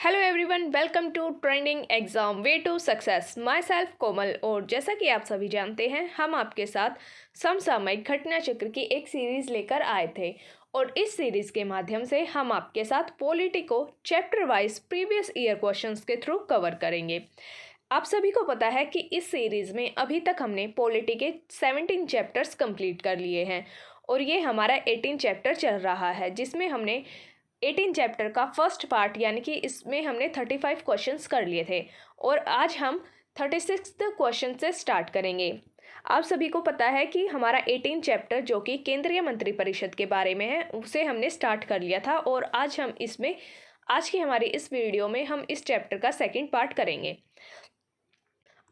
Hello everyone, welcome to trending exam way to success. Myself Komal. और जैसा कि आप सभी जानते हैं, हम आपके साथ समसामयिक घटना चक्र की एक सीरीज़ लेकर आए थे और इस सीरीज़ के माध्यम से हम आपके साथ पॉलिटी को chapter wise previous year questions के थ्रू कवर करेंगे। आप सभी को पता है कि इस सीरीज़ में अभी तक हमने पॉलिटी के 17 चैप्टर्स कंप्लीट कर लिए हैं और ये हमारा 18 चैप्टर चल रहा है, जिसमें हमने 18 चैप्टर का फर्स्ट पार्ट यानी कि इसमें हमने 35 क्वेश्चंस कर लिए थे और आज हम 36 क्वेश्चन से स्टार्ट करेंगे। आप सभी को पता है कि हमारा 18 चैप्टर जो कि केंद्रीय मंत्रिपरिषद के बारे में है, उसे हमने स्टार्ट कर लिया था और आज की हमारी इस वीडियो में हम इस चैप्टर का सेकंड पार्ट करेंगे।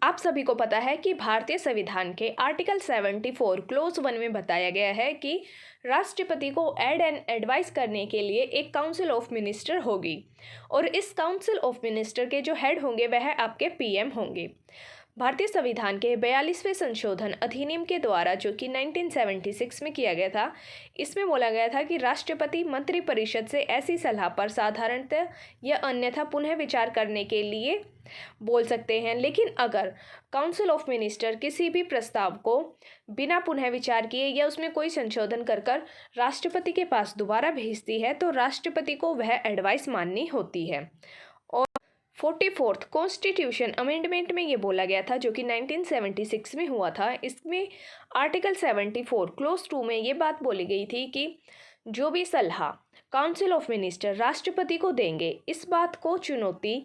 आप सभी को पता है कि भारतीय संविधान के आर्टिकल 74 क्लोज 1 में बताया गया है कि राष्ट्रपति को एड एंड एडवाइस करने के लिए एक काउंसिल ऑफ मिनिस्टर होगी और इस काउंसिल ऑफ मिनिस्टर के जो हेड होंगे वह आपके पीएम होंगे। भारतीय संविधान के 42वें संशोधन अधिनियम के द्वारा जो कि 1976 में किया गया था, इसमें बोला गया था कि राष्ट्रपति मंत्रिपरिषद से ऐसी सलाह पर साधारणतः या अन्यथा पुनः विचार करने के लिए बोल सकते हैं, लेकिन अगर काउंसिल ऑफ मिनिस्टर किसी भी प्रस्ताव को बिना पुनः विचार किए या उसमें कोई संशोधन कर राष्ट्रपति के पास दोबारा भेजती है तो राष्ट्रपति को वह एडवाइस माननी होती है। और 44th कॉन्स्टिट्यूशन अमेंडमेंट में ये बोला गया था जो कि 1976 में हुआ था। इसमें आर्टिकल 74 क्लोज 2 में ये बात बोली गई थी कि जो भी सलाह काउंसिल ऑफ मिनिस्टर राष्ट्रपति को देंगे, इस बात को चुनौती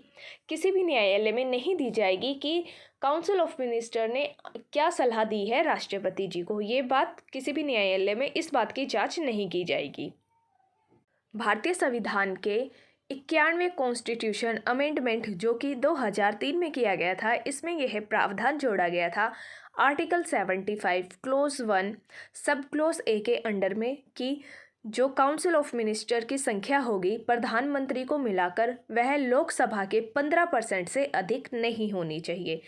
किसी भी न्यायालय में नहीं दी जाएगी कि काउंसिल ऑफ मिनिस्टर ने क्या सलाह दी है राष्ट्रपति जी को। ये बात किसी भी न्यायालय में इस बात की जांच नहीं की जाएगी। भारतीय संविधान के 91वें कॉन्स्टिट्यूशन अमेंडमेंट जो कि 2003 में किया गया था, इसमें यह प्रावधान जोड़ा गया था आर्टिकल 75 क्लोज 1 सब क्लोज ए के अंडर में कि जो काउंसिल ऑफ मिनिस्टर की संख्या होगी प्रधानमंत्री को मिलाकर वह लोकसभा के 15% से अधिक नहीं होनी चाहिए।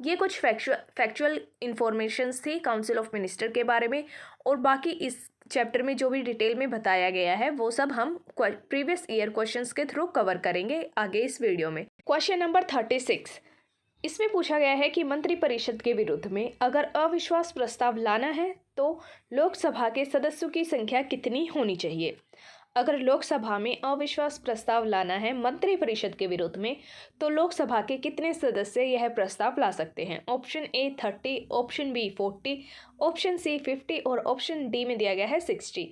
ये कुछ फैक्चुअल इंफॉर्मेशंस थी काउंसिल ऑफ मिनिस्टर के बारे में और बाकी इस चैप्टर में जो भी डिटेल में बताया गया है वो सब हम प्रीवियस ईयर क्वेश्चंस के थ्रू कवर करेंगे आगे इस वीडियो में। क्वेश्चन नंबर 36, इसमें पूछा गया है कि मंत्रिपरिषद के विरुद्ध में अगर अविश्वास प्रस्ताव लाना है तो लोकसभा के सदस्यों की संख्या कितनी होनी चाहिए। अगर लोकसभा में अविश्वास प्रस्ताव लाना है मंत्रिपरिषद के विरुद्ध में तो लोकसभा के कितने सदस्य यह प्रस्ताव ला सकते हैं। Option A 30, option B 40, option C 50 और ऑप्शन डी में दिया गया है 60।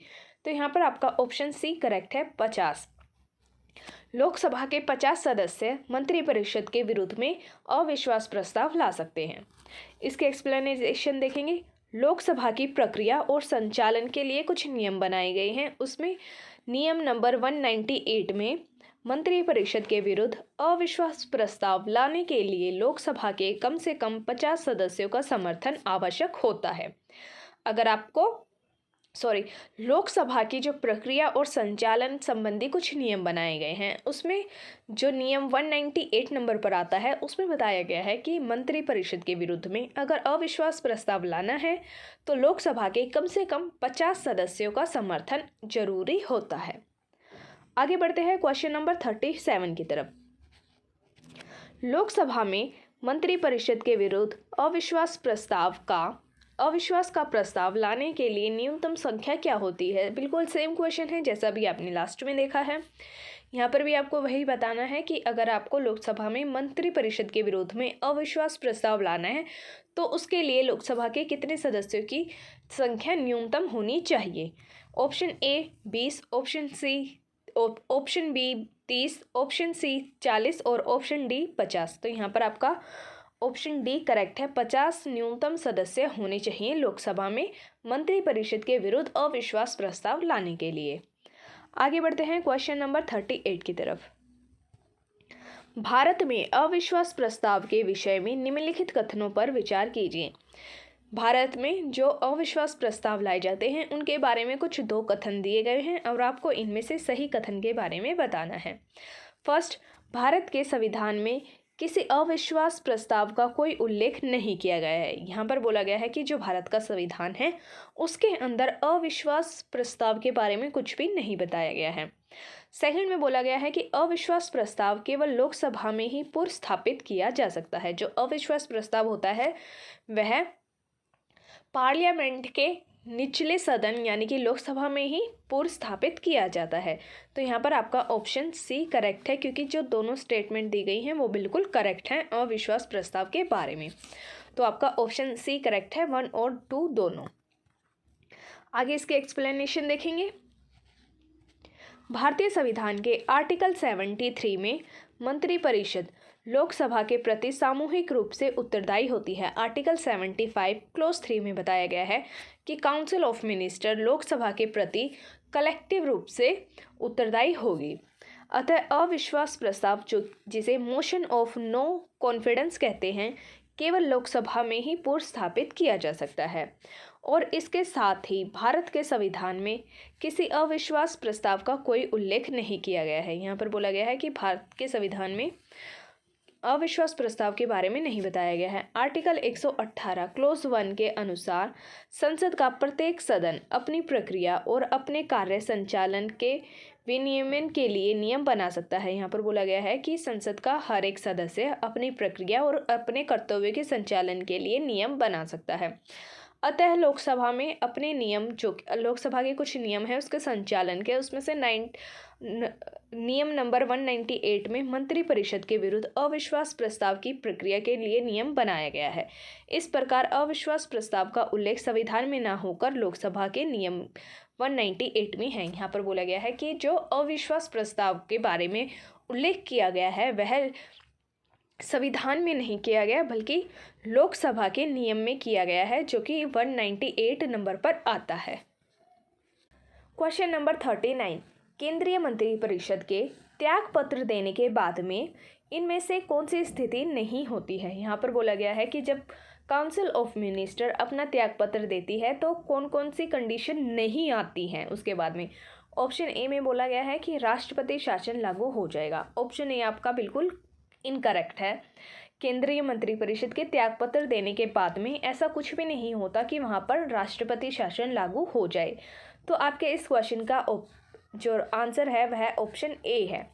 तो यहाँ पर आपका ऑप्शन सी करेक्ट है, 50। लोकसभा के 50 सदस्य मंत्रिपरिषद के विरुद्ध में अविश्वास प्रस्ताव ला सकते हैं। इसके एक्सप्लेनेशन देखेंगे। लोकसभा की प्रक्रिया और संचालन के लिए कुछ नियम बनाए गए हैं। उसमें नियम नंबर 198 में मंत्रिपरिषद के विरुद्ध अविश्वास प्रस्ताव लाने के लिए लोकसभा के कम से कम 50 सदस्यों का समर्थन आवश्यक होता है। लोकसभा की जो प्रक्रिया और संचालन संबंधी कुछ नियम बनाए गए हैं, उसमें जो नियम 198 नंबर पर आता है उसमें बताया गया है कि मंत्रिपरिषद के विरुद्ध में अगर अविश्वास प्रस्ताव लाना है तो लोकसभा के कम से कम 50 सदस्यों का समर्थन जरूरी होता है। आगे बढ़ते हैं क्वेश्चन नंबर 37 की तरफ। लोकसभा में मंत्रिपरिषद के विरुद्ध अविश्वास का प्रस्ताव लाने के लिए न्यूनतम संख्या क्या होती है। बिल्कुल सेम क्वेश्चन है जैसा भी आपने लास्ट में देखा है। यहाँ पर भी आपको वही बताना है कि अगर आपको लोकसभा में मंत्रिपरिषद के विरोध में अविश्वास प्रस्ताव लाना है तो उसके लिए लोकसभा के कितने सदस्यों की संख्या न्यूनतम होनी चाहिए। Option A 20, option B 30, option C 40 और ऑप्शन डी 50। तो यहाँ पर आपका ऑप्शन डी करेक्ट है, 50 न्यूनतम सदस्य होने चाहिए लोकसभा में मंत्रिपरिषद के विरुद्ध अविश्वास प्रस्ताव लाने के लिए। आगे बढ़ते हैं क्वेश्चन नंबर 38 की तरफ। भारत में अविश्वास प्रस्ताव के विषय में निम्नलिखित कथनों पर विचार कीजिए। भारत में जो अविश्वास प्रस्ताव लाए जाते हैं उनके बारे में कुछ 2 कथन दिए गए हैं और आपको इनमें से सही कथन के बारे में बताना है। फर्स्ट, भारत के संविधान में किसी अविश्वास प्रस्ताव का कोई उल्लेख नहीं किया गया है। यहाँ पर बोला गया है कि जो भारत का संविधान है उसके अंदर अविश्वास प्रस्ताव के बारे में कुछ भी नहीं बताया गया है। सेकंड में बोला गया है कि अविश्वास प्रस्ताव केवल लोकसभा में ही पुरस्थापित किया जा सकता है। जो अविश्वास प्रस्ताव होता है वह पार्लियामेंट के निचले सदन यानी कि लोकसभा में ही पुरस्थापित किया जाता है। तो यहाँ पर आपका ऑप्शन सी करेक्ट है, क्योंकि जो दोनों स्टेटमेंट दी गई हैं वो बिल्कुल करेक्ट हैं अविश्वास प्रस्ताव के बारे में। तो आपका ऑप्शन सी करेक्ट है, 1 और 2 दोनों। आगे इसके एक्सप्लेनेशन देखेंगे। भारतीय संविधान के आर्टिकल 73 में मंत्रिपरिषद लोकसभा के प्रति सामूहिक रूप से उत्तरदायी होती है। आर्टिकल 75 क्लोज 3 में बताया गया है कि काउंसिल ऑफ मिनिस्टर लोकसभा के प्रति कलेक्टिव रूप से उत्तरदायी होगी। अतः अविश्वास प्रस्ताव जिसे मोशन ऑफ नो कॉन्फिडेंस कहते हैं केवल लोकसभा में ही पुरस्थापित किया जा सकता है। और इसके साथ ही भारत के संविधान में किसी अविश्वास प्रस्ताव का कोई उल्लेख नहीं किया गया है। यहाँ पर बोला गया है कि भारत के संविधान में अविश्वास प्रस्ताव के बारे में नहीं बताया गया है। आर्टिकल 118 क्लोज 1 के अनुसार संसद का प्रत्येक सदन अपनी प्रक्रिया और अपने कार्य संचालन के विनियमन के लिए नियम बना सकता है। यहाँ पर बोला गया है कि संसद का हर एक सदस्य अपनी प्रक्रिया और अपने कर्तव्य के संचालन के लिए नियम बना सकता है। अतः लोकसभा में अपने नियम, जो लोकसभा के कुछ नियम हैं उसके संचालन के, उसमें से नियम नंबर 198 में मंत्रिपरिषद के विरुद्ध अविश्वास प्रस्ताव की प्रक्रिया के लिए नियम बनाया गया है। इस प्रकार अविश्वास प्रस्ताव का उल्लेख संविधान में न होकर लोकसभा के नियम 198 में है। यहाँ पर बोला गया है कि जो अविश्वास प्रस्ताव के बारे में उल्लेख किया गया है वह संविधान में नहीं किया गया बल्कि लोकसभा के नियम में किया गया है, जो कि 198 नंबर पर आता है। क्वेश्चन नंबर 39, केंद्रीय मंत्रिपरिषद के त्याग पत्र देने के बाद में इनमें से कौन सी स्थिति नहीं होती है। यहाँ पर बोला गया है कि जब काउंसिल ऑफ मिनिस्टर अपना त्याग पत्र देती है तो कौन कौन सी कंडीशन नहीं आती हैं उसके बाद में। ऑप्शन ए में बोला गया है कि राष्ट्रपति शासन लागू हो जाएगा। ऑप्शन ए आपका बिल्कुल इनकरेक्ट है। केंद्रीय मंत्रिपरिषद के त्यागपत्र देने के बाद में ऐसा कुछ भी नहीं होता कि वहाँ पर राष्ट्रपति शासन लागू हो जाए। तो आपके इस क्वेश्चन का जो आंसर है वह ऑप्शन ए है।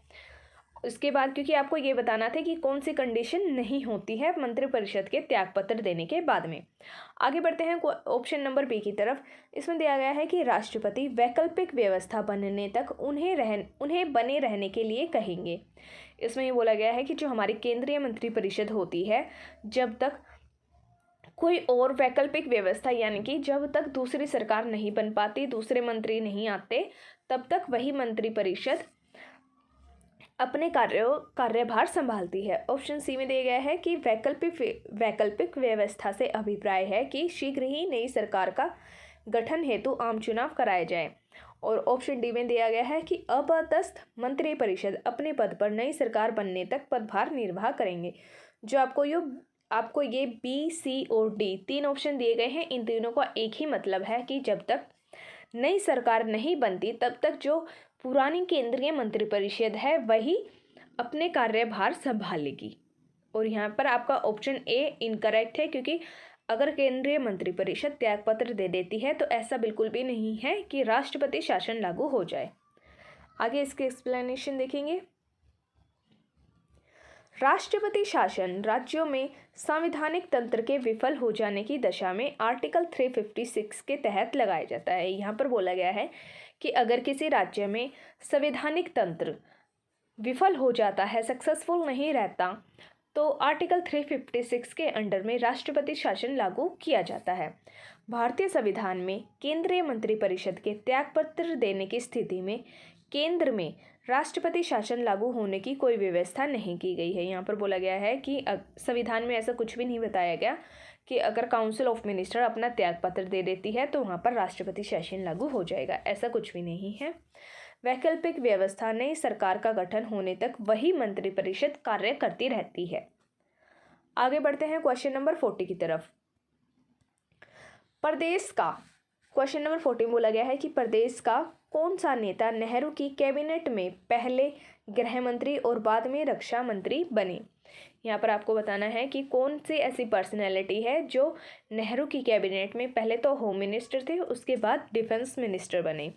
उसके बाद क्योंकि आपको ये बताना था कि कौन सी कंडीशन नहीं होती है मंत्रिपरिषद के त्यागपत्र देने के बाद में। आगे बढ़ते हैं ऑप्शन नंबर बी की तरफ। इसमें दिया गया है कि राष्ट्रपति वैकल्पिक व्यवस्था बनने तक उन्हें बने रहने के लिए कहेंगे। इसमें ये बोला गया है कि जो हमारी केंद्रीय मंत्रिपरिषद होती है, जब तक कोई और वैकल्पिक व्यवस्था यानी कि जब तक दूसरी सरकार नहीं बन पाती, दूसरे मंत्री नहीं आते, तब तक वही मंत्रिपरिषद अपने कार्यभार संभालती है। ऑप्शन सी में दिया गया है कि वैकल्पिक व्यवस्था से अभिप्राय है कि शीघ्र ही नई सरकार का गठन हेतु आम चुनाव कराए जाए। और ऑप्शन डी में दिया गया है कि अपदस्थ मंत्रिपरिषद अपने पद पर नई सरकार बनने तक पदभार निर्वाह करेंगे। जो आपको ये बी, सी और डी 3 ऑप्शन दिए गए हैं, इन तीनों का एक ही मतलब है कि जब तक नई सरकार नहीं बनती तब तक जो पुरानी केंद्रीय मंत्रिपरिषद है वही अपने कार्यभार संभालेगी। और यहाँ पर आपका ऑप्शन ए इनकरेक्ट है, क्योंकि अगर केंद्रीय मंत्रिपरिषद त्यागपत्र दे देती है तो ऐसा बिल्कुल भी नहीं है कि राष्ट्रपति शासन लागू हो जाए। आगे इसके एक्सप्लेनेशन देखेंगे। राष्ट्रपति शासन राज्यों में संवैधानिक तंत्र के विफल हो जाने की दशा में आर्टिकल 356 के तहत लगाया जाता है। यहाँ पर बोला गया है कि अगर किसी राज्य में संवैधानिक तंत्र विफल हो जाता है, सक्सेसफुल नहीं रहता, तो आर्टिकल 356 के अंडर में राष्ट्रपति शासन लागू किया जाता है। भारतीय संविधान में केंद्रीय मंत्रिपरिषद के त्यागपत्र देने की स्थिति में केंद्र में राष्ट्रपति शासन लागू होने की कोई व्यवस्था नहीं की गई है। यहाँ पर बोला गया है कि संविधान में ऐसा कुछ भी नहीं बताया गया कि अगर काउंसिल ऑफ मिनिस्टर अपना त्यागपत्र दे देती है तो वहाँ पर राष्ट्रपति शासन लागू हो जाएगा, ऐसा कुछ भी नहीं है। वैकल्पिक व्यवस्था नई सरकार का गठन होने तक वही मंत्रिपरिषद कार्य करती रहती है। आगे बढ़ते हैं क्वेश्चन नंबर 40 की तरफ। प्रदेश का क्वेश्चन नंबर 40 बोला गया है कि प्रदेश का कौन सा नेता नेहरू की कैबिनेट में पहले गृह मंत्री और बाद में रक्षा मंत्री बने। यहाँ पर आपको बताना है कि कौन सी ऐसी पर्सनैलिटी है जो नेहरू की कैबिनेट में पहले तो होम मिनिस्टर थे, उसके बाद डिफेंस मिनिस्टर बने।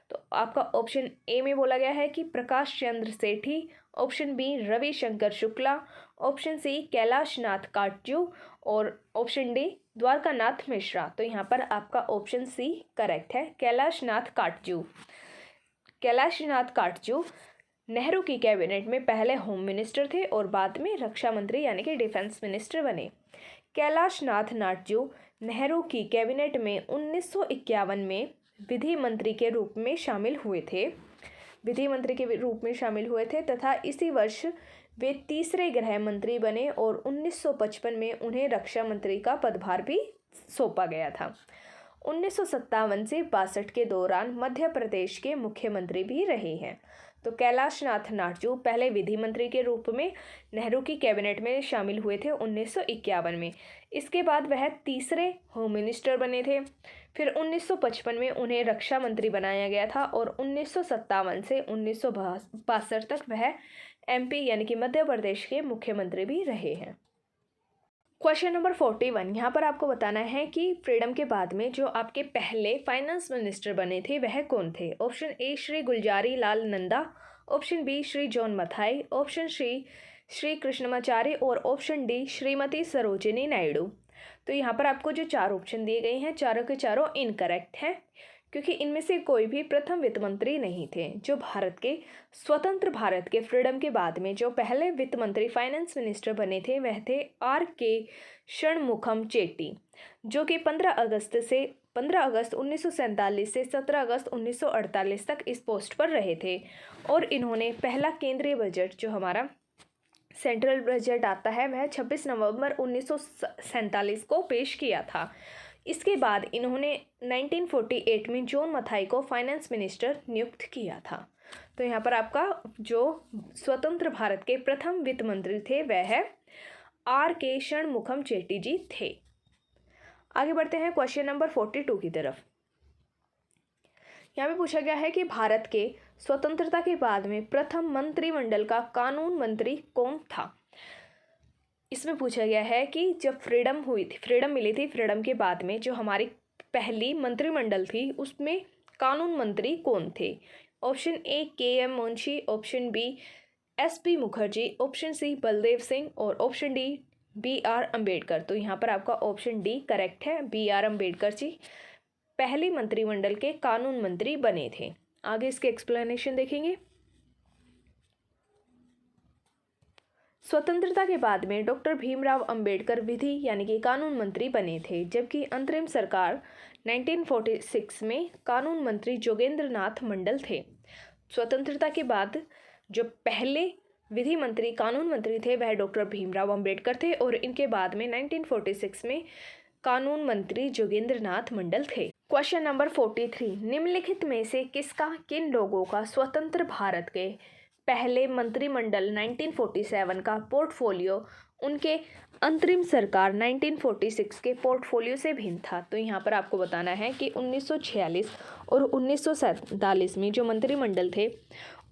तो आपका ऑप्शन ए में बोला गया है कि Prakash Chandra Sethi, option B Ravishankar Shukla, option C Kailash Nath Katju और ऑप्शन डी द्वारकानाथ मिश्रा। तो यहाँ पर आपका ऑप्शन सी करेक्ट है, कैलाश नाथ काटजू। कैलाश नाथ काटजू नेहरू की कैबिनेट में पहले होम मिनिस्टर थे और बाद में रक्षा मंत्री यानी कि डिफेंस मिनिस्टर बने। कैलाश नाथ काटजू नेहरू की कैबिनेट में 1951 में विधि मंत्री के रूप में शामिल हुए थे। विधि मंत्री के रूप में शामिल हुए थे तथा इसी वर्ष वे तीसरे गृह मंत्री बने और 1955 में उन्हें रक्षा मंत्री का पदभार भी सौंपा गया था। 1957 से 62 के दौरान मध्य प्रदेश के मुख्यमंत्री भी रहे हैं। तो कैलाश नाथ काटजू पहले विधि मंत्री के रूप में नेहरू की कैबिनेट में शामिल हुए थे 1951 में। इसके बाद वह तीसरे होम मिनिस्टर बने थे। फिर 1955 में उन्हें रक्षा मंत्री बनाया गया था और 1957 से 1962 तक वह एमपी यानी कि मध्य प्रदेश के मुख्यमंत्री भी रहे हैं। क्वेश्चन नंबर 41, यहाँ पर आपको बताना है कि फ्रीडम के बाद में जो आपके पहले फाइनेंस मिनिस्टर बने थे वह कौन थे। Option A Shri Gulzari Lal Nanda, option B Shri John Mathai, option C Shri Krishnamachari और ऑप्शन डी श्रीमती सरोजिनी नायडू। तो यहाँ पर आपको जो चार ऑप्शन दिए गए हैं चारों के चारों इनकरेक्ट हैं, क्योंकि इनमें से कोई भी प्रथम वित्त मंत्री नहीं थे। जो भारत के स्वतंत्र भारत के फ्रीडम के बाद में जो पहले वित्त मंत्री फाइनेंस मिनिस्टर बने थे वह थे आर.के. षणमुखम चेट्टी, जो कि 15 अगस्त 1947 से 17 अगस्त 1948 तक इस पोस्ट पर रहे थे। और इन्होंने पहला केंद्रीय बजट जो हमारा सेंट्रल बजट आता है वह 26 नवंबर 1947 को पेश किया था। इसके बाद इन्होंने 1948 में जॉन मथाई को फाइनेंस मिनिस्टर नियुक्त किया था। तो यहाँ पर आपका जो स्वतंत्र भारत के प्रथम वित्त मंत्री थे वह आर.के. षणमुखम चेट्टी जी थे। आगे बढ़ते हैं क्वेश्चन नंबर 42 की तरफ। यहाँ पे पूछा गया है कि भारत के स्वतंत्रता के बाद में प्रथम मंत्रिमंडल का कानून मंत्री कौन था। इसमें पूछा गया है कि जब फ्रीडम मिली थी, फ्रीडम के बाद में जो हमारी पहली मंत्रिमंडल थी उसमें कानून मंत्री कौन थे। Option A K M. Munshi, option B S P. Mukherjee, option C Baldev Singh और ऑप्शन डी बी.आर. अम्बेडकर। तो यहाँ पर आपका ऑप्शन डी करेक्ट है, बी.आर. अम्बेडकर जी पहली मंत्रिमंडल के कानून मंत्री बने थे। आगे इसके एक्सप्लेनेशन देखेंगे। स्वतंत्रता के बाद में डॉक्टर भीमराव अंबेडकर विधि यानी कि कानून मंत्री बने थे, जबकि अंतरिम सरकार 1946 में कानून मंत्री जोगेंद्र नाथ मंडल थे। स्वतंत्रता के बाद जो पहले विधि मंत्री कानून मंत्री थे वह डॉक्टर भीमराव अंबेडकर थे और इनके बाद में 1946 में कानून मंत्री जोगेंद्र नाथ मंडल थे। क्वेश्चन नंबर 43, निम्नलिखित में से किन लोगों का स्वतंत्र भारत के पहले मंत्रिमंडल 1947 का पोर्टफोलियो उनके अंतरिम सरकार 1946 के पोर्टफोलियो से भिन्न था। तो यहाँ पर आपको बताना है कि 1946 और 1947 में जो मंत्रिमंडल थे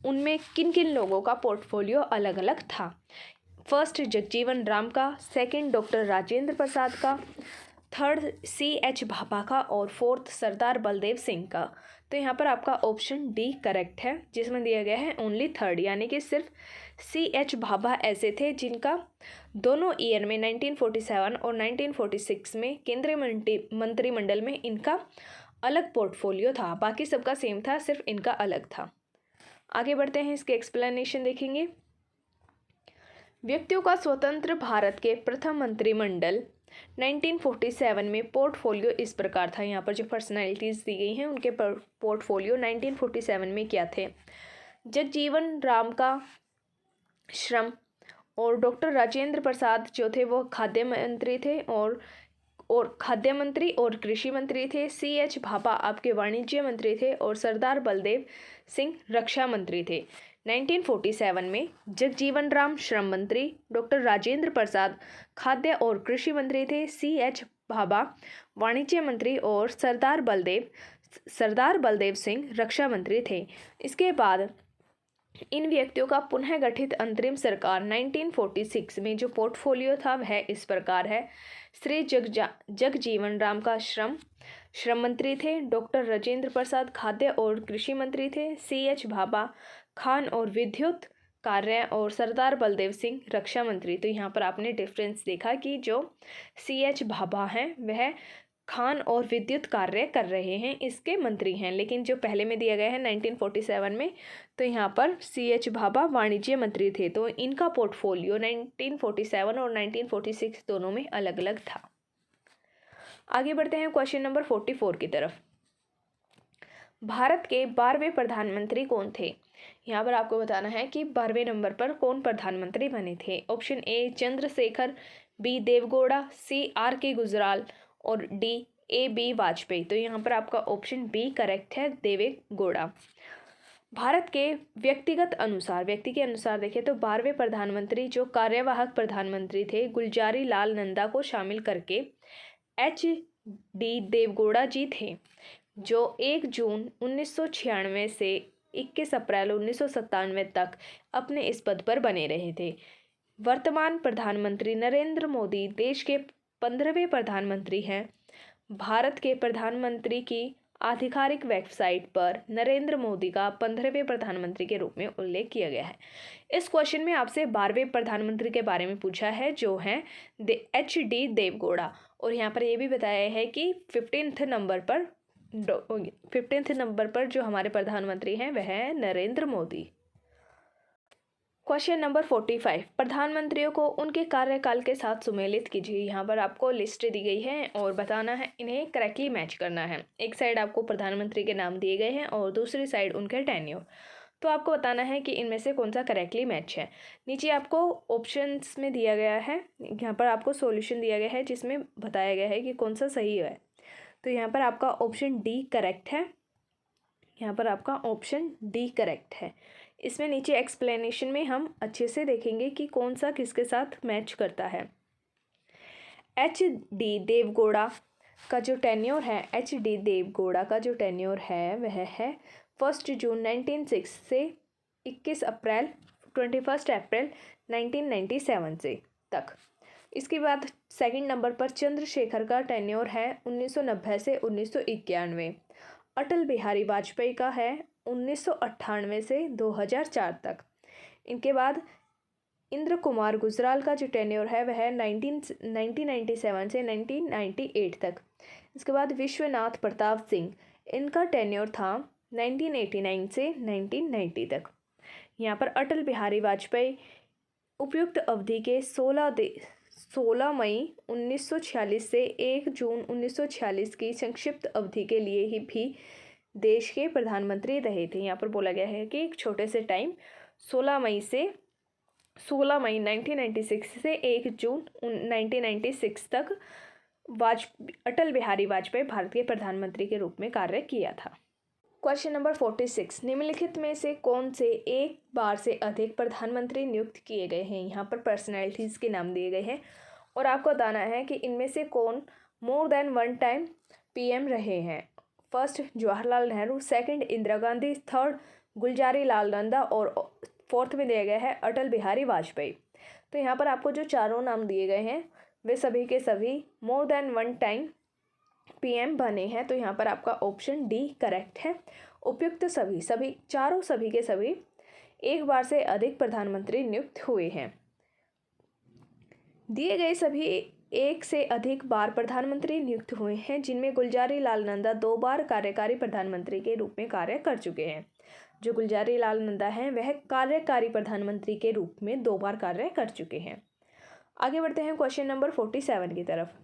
उनमें किन किन लोगों का पोर्टफोलियो अलग अलग था। फर्स्ट जगजीवन राम का, सेकंड डॉक्टर राजेंद्र प्रसाद का, थर्ड C.H. भाभा का और फोर्थ सरदार बलदेव सिंह का। तो यहाँ पर आपका ऑप्शन डी करेक्ट है, जिसमें दिया गया है ओनली थर्ड, यानी कि सिर्फ C.H. भाभा ऐसे थे जिनका दोनों ईयर में 1947 और 1946 में केंद्रीय मंत्रिमंडल में इनका अलग पोर्टफोलियो था। बाकी सबका सेम था, सिर्फ इनका अलग था। आगे बढ़ते हैं, इसके एक्सप्लेनेशन देखेंगे। व्यक्तियों का स्वतंत्र भारत के प्रथम मंत्रिमंडल 1947 में पोर्टफोलियो इस प्रकार था। यहाँ पर जो पर्सनैलिटीज़ दी गई हैं उनके पोर्टफोलियो 1947 में क्या थे। जगजीवन राम का श्रम और डॉक्टर राजेंद्र प्रसाद जो थे वो खाद्य मंत्री थे और खाद्य मंत्री और कृषि मंत्री थे। C.H. भाभा आपके वाणिज्य मंत्री थे और सरदार बलदेव सिंह रक्षा मंत्री थे। 1947 में जगजीवन राम श्रम मंत्री, डॉक्टर राजेंद्र प्रसाद खाद्य और कृषि मंत्री थे, C.H. भाभा वाणिज्य मंत्री और सरदार बलदेव सिंह रक्षा मंत्री थे। इसके बाद इन व्यक्तियों का पुनः गठित अंतरिम सरकार 1946 में जो पोर्टफोलियो था वह इस प्रकार है। श्री जगजीवन राम का श्रम मंत्री थे। डॉक्टर राजेंद्र प्रसाद खाद्य और कृषि मंत्री थे। CH भाभा खान और विद्युत कार्य और सरदार बलदेव सिंह रक्षा मंत्री। तो यहाँ पर आपने डिफरेंस देखा कि जो CH भाभा हैं वह खान और विद्युत कार्य कर रहे हैं, इसके मंत्री हैं, लेकिन जो पहले में दिया गया है 1947 में, तो यहाँ पर CH भाभा वाणिज्य मंत्री थे। तो इनका पोर्टफोलियो 1947 और 1946 दोनों में अलग अलग था। आगे बढ़ते हैं क्वेश्चन नंबर 44 की तरफ। भारत के 12वें प्रधानमंत्री कौन थे? यहाँ पर आपको बताना है कि 12वें नंबर पर कौन प्रधानमंत्री बने थे। Option A Chandrashekhar, B Deve Gowda, C RK Gujral और डी AB वाजपेयी। तो यहाँ पर आपका ऑप्शन बी करेक्ट है, देवेगौड़ा। भारत के व्यक्ति के अनुसार देखें तो 12वें प्रधानमंत्री जो कार्यवाहक प्रधानमंत्री थे गुलजारी लाल नंदा को शामिल करके HD देवगौड़ा जी थे, जो 1 जून 1996 से 21 अप्रैल 1997 तक अपने इस पद पर बने रहे थे। वर्तमान प्रधानमंत्री नरेंद्र मोदी देश के 15वें प्रधानमंत्री हैं। भारत के प्रधानमंत्री की आधिकारिक वेबसाइट पर नरेंद्र मोदी का 15वें प्रधानमंत्री के रूप में उल्लेख किया गया है। इस क्वेश्चन में आपसे 12वें प्रधानमंत्री के बारे में पूछा है, जो हैं HD देवगौड़ा, और यहाँ पर यह भी बताया है कि 15th नंबर पर जो हमारे प्रधानमंत्री हैं वह है नरेंद्र मोदी। क्वेश्चन नंबर 45, प्रधानमंत्रियों को उनके कार्यकाल के साथ सुमेलित कीजिए। यहाँ पर आपको लिस्ट दी गई है और बताना है, इन्हें करेक्टली मैच करना है। एक साइड आपको प्रधानमंत्री के नाम दिए गए हैं और दूसरी साइड उनके टेन्योर, तो आपको बताना है कि इनमें से कौन सा करेक्टली मैच है। नीचे आपको ऑप्शंस में दिया गया है, यहाँ पर आपको सॉल्यूशन दिया गया है जिसमें बताया गया है कि कौन सा सही है। तो यहाँ पर आपका ऑप्शन डी करेक्ट है, यहाँ पर आपका ऑप्शन डी करेक्ट है। इसमें नीचे एक्सप्लेनेशन में हम अच्छे से देखेंगे कि कौन सा किसके साथ मैच करता है। HD देवगौड़ा का जो टेन्योर है, HD देवगौड़ा का जो टेन्योर है वह है 1 जून 1906 से 21 अप्रैल 1997 से तक। इसके बाद सेकंड नंबर पर चंद्रशेखर का टेन्योर है 1990 से 1991। अटल बिहारी वाजपेयी का है 1998 से 2004 तक। इनके बाद इंद्र कुमार गुजराल का जो टेन्योर है वह 1997 से 1998 तक। इसके बाद विश्वनाथ प्रताप सिंह, इनका टेन्योर था 1989 से 1990 तक। यहाँ पर अटल बिहारी वाजपेयी उपयुक्त अवधि के 16 मई 1946 से 1 जून 1946 की संक्षिप्त अवधि के लिए ही भी देश के प्रधानमंत्री रहे थे। यहाँ पर बोला गया है कि एक छोटे से टाइम 16 मई 1996 से 1 जून 1996 तक अटल बिहारी वाजपेयी भारत के प्रधानमंत्री के रूप में कार्य किया था। क्वेश्चन नंबर 46, निम्नलिखित में से कौन से एक बार से अधिक प्रधानमंत्री नियुक्त किए गए हैं। यहाँ पर पर्सनैलिटीज़ के नाम दिए गए हैं और आपको बताना है कि इनमें से कौन मोर देन 1 टाइम PM रहे हैं। First Jawaharlal Nehru, second Indira Gandhi, third Gulzari Lal Nanda और फोर्थ में दिया गया है अटल बिहारी वाजपेयी। तो यहाँ पर आपको जो चारों नाम दिए गए हैं वे सभी के सभी मोर देन 1 टाइम PM बने हैं। तो यहाँ पर आपका ऑप्शन डी करेक्ट है। उपयुक्त सभी के सभी एक बार से अधिक प्रधानमंत्री नियुक्त हुए हैं। दिए गए सभी एक से अधिक बार प्रधानमंत्री नियुक्त हुए हैं, जिनमें गुलजारी लाल नंदा 2 बार कार्यकारी प्रधानमंत्री के रूप में कार्य कर चुके हैं। जो गुलजारी लाल नंदा हैं वह कार्यकारी प्रधानमंत्री के रूप में 2 बार कार्य कर चुके हैं। आगे बढ़ते हैं क्वेश्चन नंबर 47 की तरफ।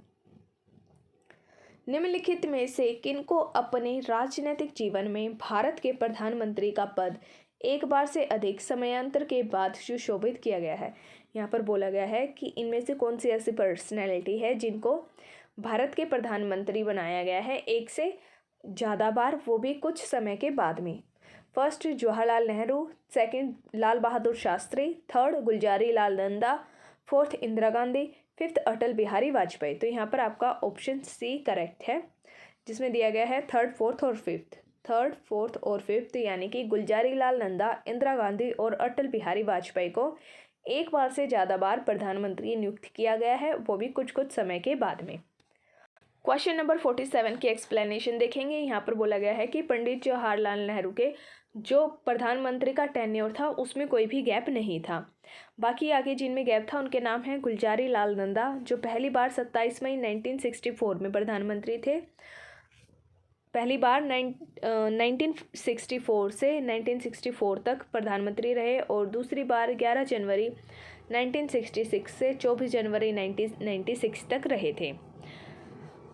निम्नलिखित में से किनको अपने राजनीतिक जीवन में भारत के प्रधानमंत्री का पद एक बार से अधिक समयांतर के बाद सुशोभित किया गया है। यहाँ पर बोला गया है कि इनमें से कौन सी ऐसी पर्सनैलिटी है जिनको भारत के प्रधानमंत्री बनाया गया है एक से ज़्यादा बार, वो भी कुछ समय के बाद में। First Jawaharlal Nehru, second Lal Bahadur Shastri, third Gulzari Lal Nanda, fourth Indira Gandhi, fifth अटल बिहारी वाजपेयी। तो यहाँ पर आपका ऑप्शन सी करेक्ट है, जिसमें दिया गया है थर्ड, फोर्थ और फिफ्थ। थर्ड, फोर्थ और फिफ्थ, यानी कि गुलजारी लाल नंदा, इंदिरा गांधी और अटल बिहारी वाजपेयी को एक बार से ज़्यादा बार प्रधानमंत्री नियुक्त किया गया है, वो भी कुछ कुछ समय के बाद में। क्वेश्चन नंबर 47 की एक्सप्लेनेशन देखेंगे। यहाँ पर बोला गया है कि पंडित जवाहरलाल नेहरू के जो प्रधानमंत्री का टेन्योर था उसमें कोई भी गैप नहीं था। बाकी आगे जिनमें गैप था उनके नाम हैं गुलजारी लाल नंदा, जो पहली बार 27 मई 1964 में प्रधानमंत्री थे। पहली बार 1964 से 1964 तक प्रधानमंत्री रहे और दूसरी बार 11 जनवरी 1966 से 24 जनवरी 1996 तक रहे थे।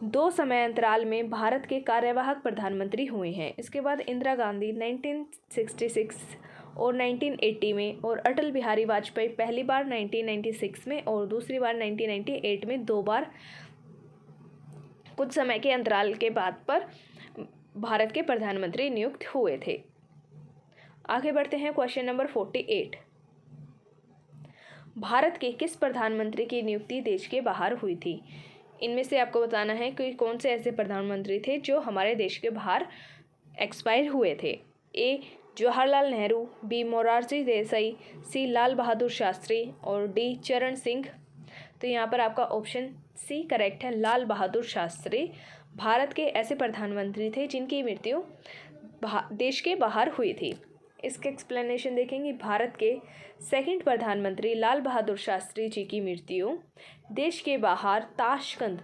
2 समय अंतराल में भारत के कार्यवाहक प्रधानमंत्री हुए हैं। इसके बाद इंदिरा गांधी 1966 और 1980 में और अटल बिहारी वाजपेयी पहली बार 1996 में और दूसरी बार 1998 में 2 बार कुछ समय के अंतराल के बाद पर भारत के प्रधानमंत्री नियुक्त हुए थे। आगे बढ़ते हैं क्वेश्चन नंबर 48। भारत के किस प्रधानमंत्री की नियुक्ति देश के बाहर हुई थी? इनमें से आपको बताना है कि कौन से ऐसे प्रधानमंत्री थे जो हमारे देश के बाहर एक्सपायर हुए थे। ए जवाहरलाल नेहरू, बी मोरारजी देसाई, सी लाल बहादुर शास्त्री और डी चरण सिंह। तो यहाँ पर आपका ऑप्शन सी करेक्ट है, लाल बहादुर शास्त्री भारत के ऐसे प्रधानमंत्री थे जिनकी मृत्यु देश के बाहर हुई थी। इसके एक्सप्लेनेशन देखेंगे। भारत के सेकंड प्रधानमंत्री लाल बहादुर शास्त्री जी की मृत्यु देश के बाहर ताशकंद,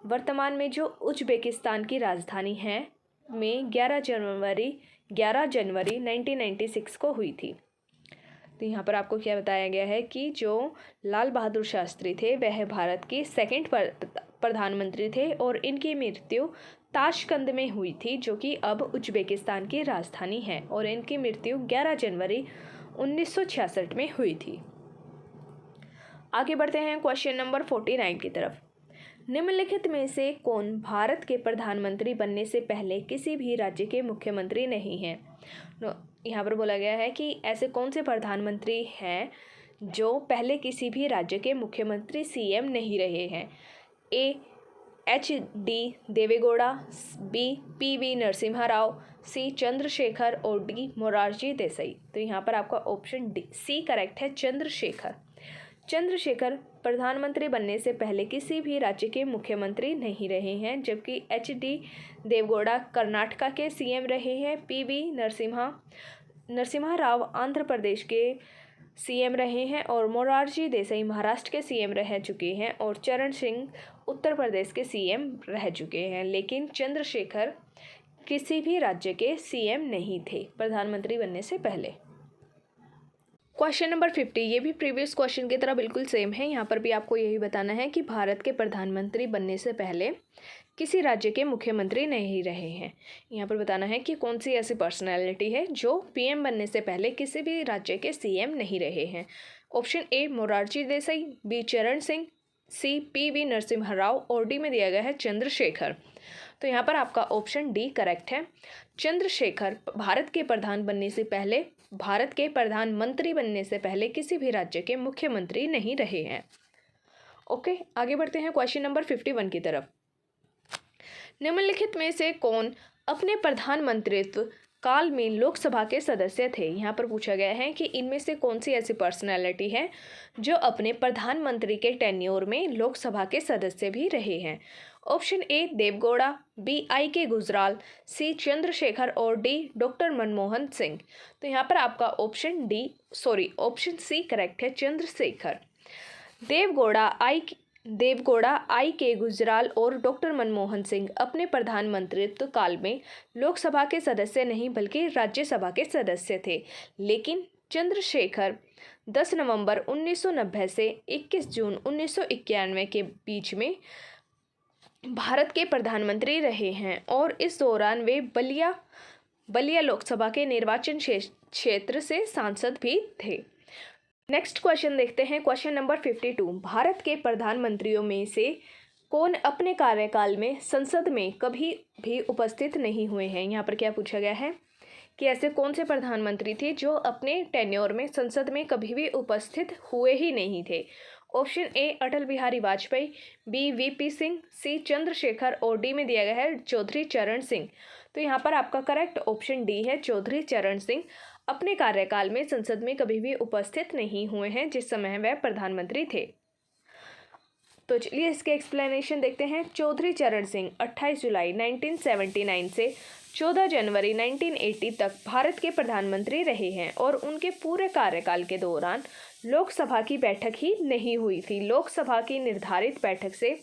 वर्तमान में जो उज्बेकिस्तान की राजधानी है, में 11 जनवरी 1996 को हुई थी। तो यहाँ पर आपको क्या बताया गया है कि जो लाल बहादुर शास्त्री थे वह भारत के सेकंड प्रधानमंत्री थे और इनकी मृत्यु ताशकंद में हुई थी, जो कि अब उज्बेकिस्तान की राजधानी है, और इनकी मृत्यु 11 जनवरी 1966 में हुई थी। आगे बढ़ते हैं क्वेश्चन नंबर 49 की तरफ। निम्नलिखित में से कौन भारत के प्रधानमंत्री बनने से पहले किसी भी राज्य के मुख्यमंत्री नहीं हैं? यहाँ पर बोला गया है कि ऐसे कौन से प्रधानमंत्री हैं जो पहले किसी भी राज्य के मुख्यमंत्री सीएम नहीं रहे हैं। A H D. Deve Gowda, B P V. Narasimha Rao, C Chandrashekhar और डी मोरारजी देसाई। तो यहाँ पर आपका ऑप्शन डी सी करेक्ट है, चंद्रशेखर। चंद्रशेखर प्रधानमंत्री बनने से पहले किसी भी राज्य के मुख्यमंत्री नहीं रहे हैं, जबकि एच.डी. देवेगौड़ा कर्नाटका के सीएम रहे हैं, पी.वी. नरसिम्हा राव आंध्र प्रदेश के सीएम रहे हैं और मोरारजी देसाई महाराष्ट्र के सीएम रह चुके हैं और चरण सिंह उत्तर प्रदेश के सीएम रह चुके हैं, लेकिन चंद्रशेखर किसी भी राज्य के सीएम नहीं थे प्रधानमंत्री बनने से पहले। क्वेश्चन नंबर 50, ये भी प्रीवियस क्वेश्चन की तरह बिल्कुल सेम है। यहाँ पर भी आपको यही बताना है कि भारत के प्रधानमंत्री बनने से पहले किसी राज्य के मुख्यमंत्री नहीं रहे हैं। यहाँ पर बताना है कि कौन सी ऐसी पर्सनैलिटी है जो पीएम बनने से पहले किसी भी राज्य के सीएम नहीं रहे हैं। Option A Morarji Desai, B Charan Singh, C P V. Narasimha Rao और डी में दिया गया है चंद्रशेखर। तो यहाँ पर आपका ऑप्शन डी करेक्ट है। चंद्रशेखर भारत के प्रधानमंत्री बनने से पहले किसी भी राज्य के मुख्यमंत्री नहीं रहे हैं। ओके, आगे बढ़ते हैं क्वेश्चन नंबर 51 की तरफ। निम्नलिखित में से कौन अपने प्रधानमंत्रित्व काल में लोकसभा के सदस्य थे? यहाँ पर पूछा गया है कि इनमें से कौन सी ऐसी पर्सनैलिटी है जो अपने प्रधानमंत्री के टेन्योर में लोकसभा के सदस्य भी रहे हैं। Option A Deve Gowda, B I K. Gujral, C Chandrashekhar और डी डॉक्टर मनमोहन सिंह। तो यहाँ पर आपका ऑप्शन सी करेक्ट है, चंद्रशेखर। देवगौड़ा, आई.के. गुजराल और डॉक्टर मनमोहन सिंह अपने प्रधानमंत्रित्व काल में लोकसभा के सदस्य नहीं बल्कि राज्यसभा के सदस्य थे, लेकिन चंद्रशेखर 10 नवंबर 1990 से 21 जून 1991 के बीच में भारत के प्रधानमंत्री रहे हैं और इस दौरान वे बलिया लोकसभा के निर्वाचन क्षेत्र से सांसद भी थे। नेक्स्ट क्वेश्चन देखते हैं, क्वेश्चन नंबर 52। भारत के प्रधानमंत्रियों में से कौन अपने कार्यकाल में संसद में कभी भी उपस्थित नहीं हुए हैं? यहाँ पर क्या पूछा गया है कि ऐसे कौन से प्रधानमंत्री थे जो अपने टेन्योर में संसद में कभी भी उपस्थित हुए ही नहीं थे। Option A Atal Bihari Vajpayee, B V P Singh, C Chandrashekhar और डी में दिया गया है चौधरी चरण सिंह। तो यहाँ पर आपका करेक्ट ऑप्शन डी है, चौधरी चरण सिंह अपने कार्यकाल में संसद में कभी भी उपस्थित नहीं हुए हैं जिस समय वह प्रधानमंत्री थे। तो चलिए इसके एक्सप्लेनेशन देखते हैं। चौधरी चरण सिंह 28 जुलाई 1979 से 14 जनवरी 1980 तक भारत के प्रधानमंत्री रहे हैं और उनके पूरे कार्यकाल के दौरान लोकसभा की बैठक ही नहीं हुई थी। लोकसभा की निर्धारित बैठक से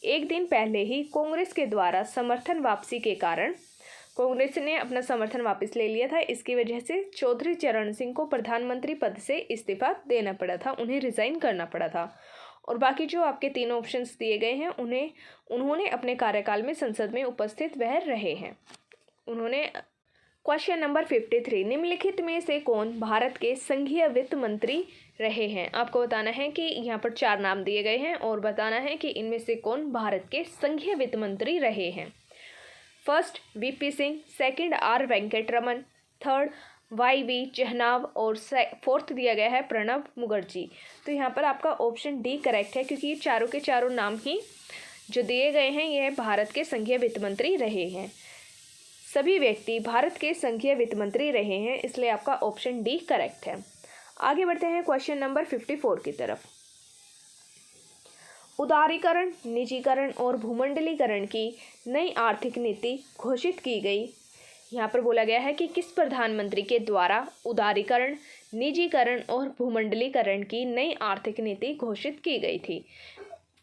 एक दिन पहले ही कांग्रेस के द्वारा समर्थन वापसी के कारण कांग्रेस ने अपना समर्थन वापस ले लिया था। इसकी वजह से चौधरी चरण सिंह को प्रधानमंत्री पद से इस्तीफा देना पड़ा था, उन्हें रिजाइन करना पड़ा था। और बाकी जो आपके तीनों ऑप्शंस दिए गए हैं उन्होंने अपने कार्यकाल में संसद में उपस्थित वह रहे हैं। उन्होंने क्वेश्चन नंबर 53, निम्नलिखित में से कौन भारत के संघीय वित्त मंत्री रहे हैं? आपको बताना है कि यहाँ पर 4 नाम दिए गए हैं और बताना है कि इनमें से कौन भारत के संघीय वित्त मंत्री रहे हैं। First V P Singh, second R Venkataraman, third Y Chavan और फोर्थ दिया गया है प्रणब मुखर्जी। तो यहाँ पर आपका ऑप्शन डी करेक्ट है, क्योंकि ये चारों के चारों नाम ही जो दिए गए हैं यह भारत के संघीय वित्त मंत्री रहे हैं। सभी व्यक्ति भारत के संघीय वित्त मंत्री रहे हैं, इसलिए आपका ऑप्शन डी करेक्ट है। आगे बढ़ते हैं क्वेश्चन नंबर 54 की तरफ। उदारीकरण, निजीकरण और भूमंडलीकरण की नई आर्थिक नीति घोषित की गई। यहाँ पर बोला गया है कि किस प्रधानमंत्री के द्वारा उदारीकरण, निजीकरण और भूमंडलीकरण की नई आर्थिक नीति घोषित की गई थी।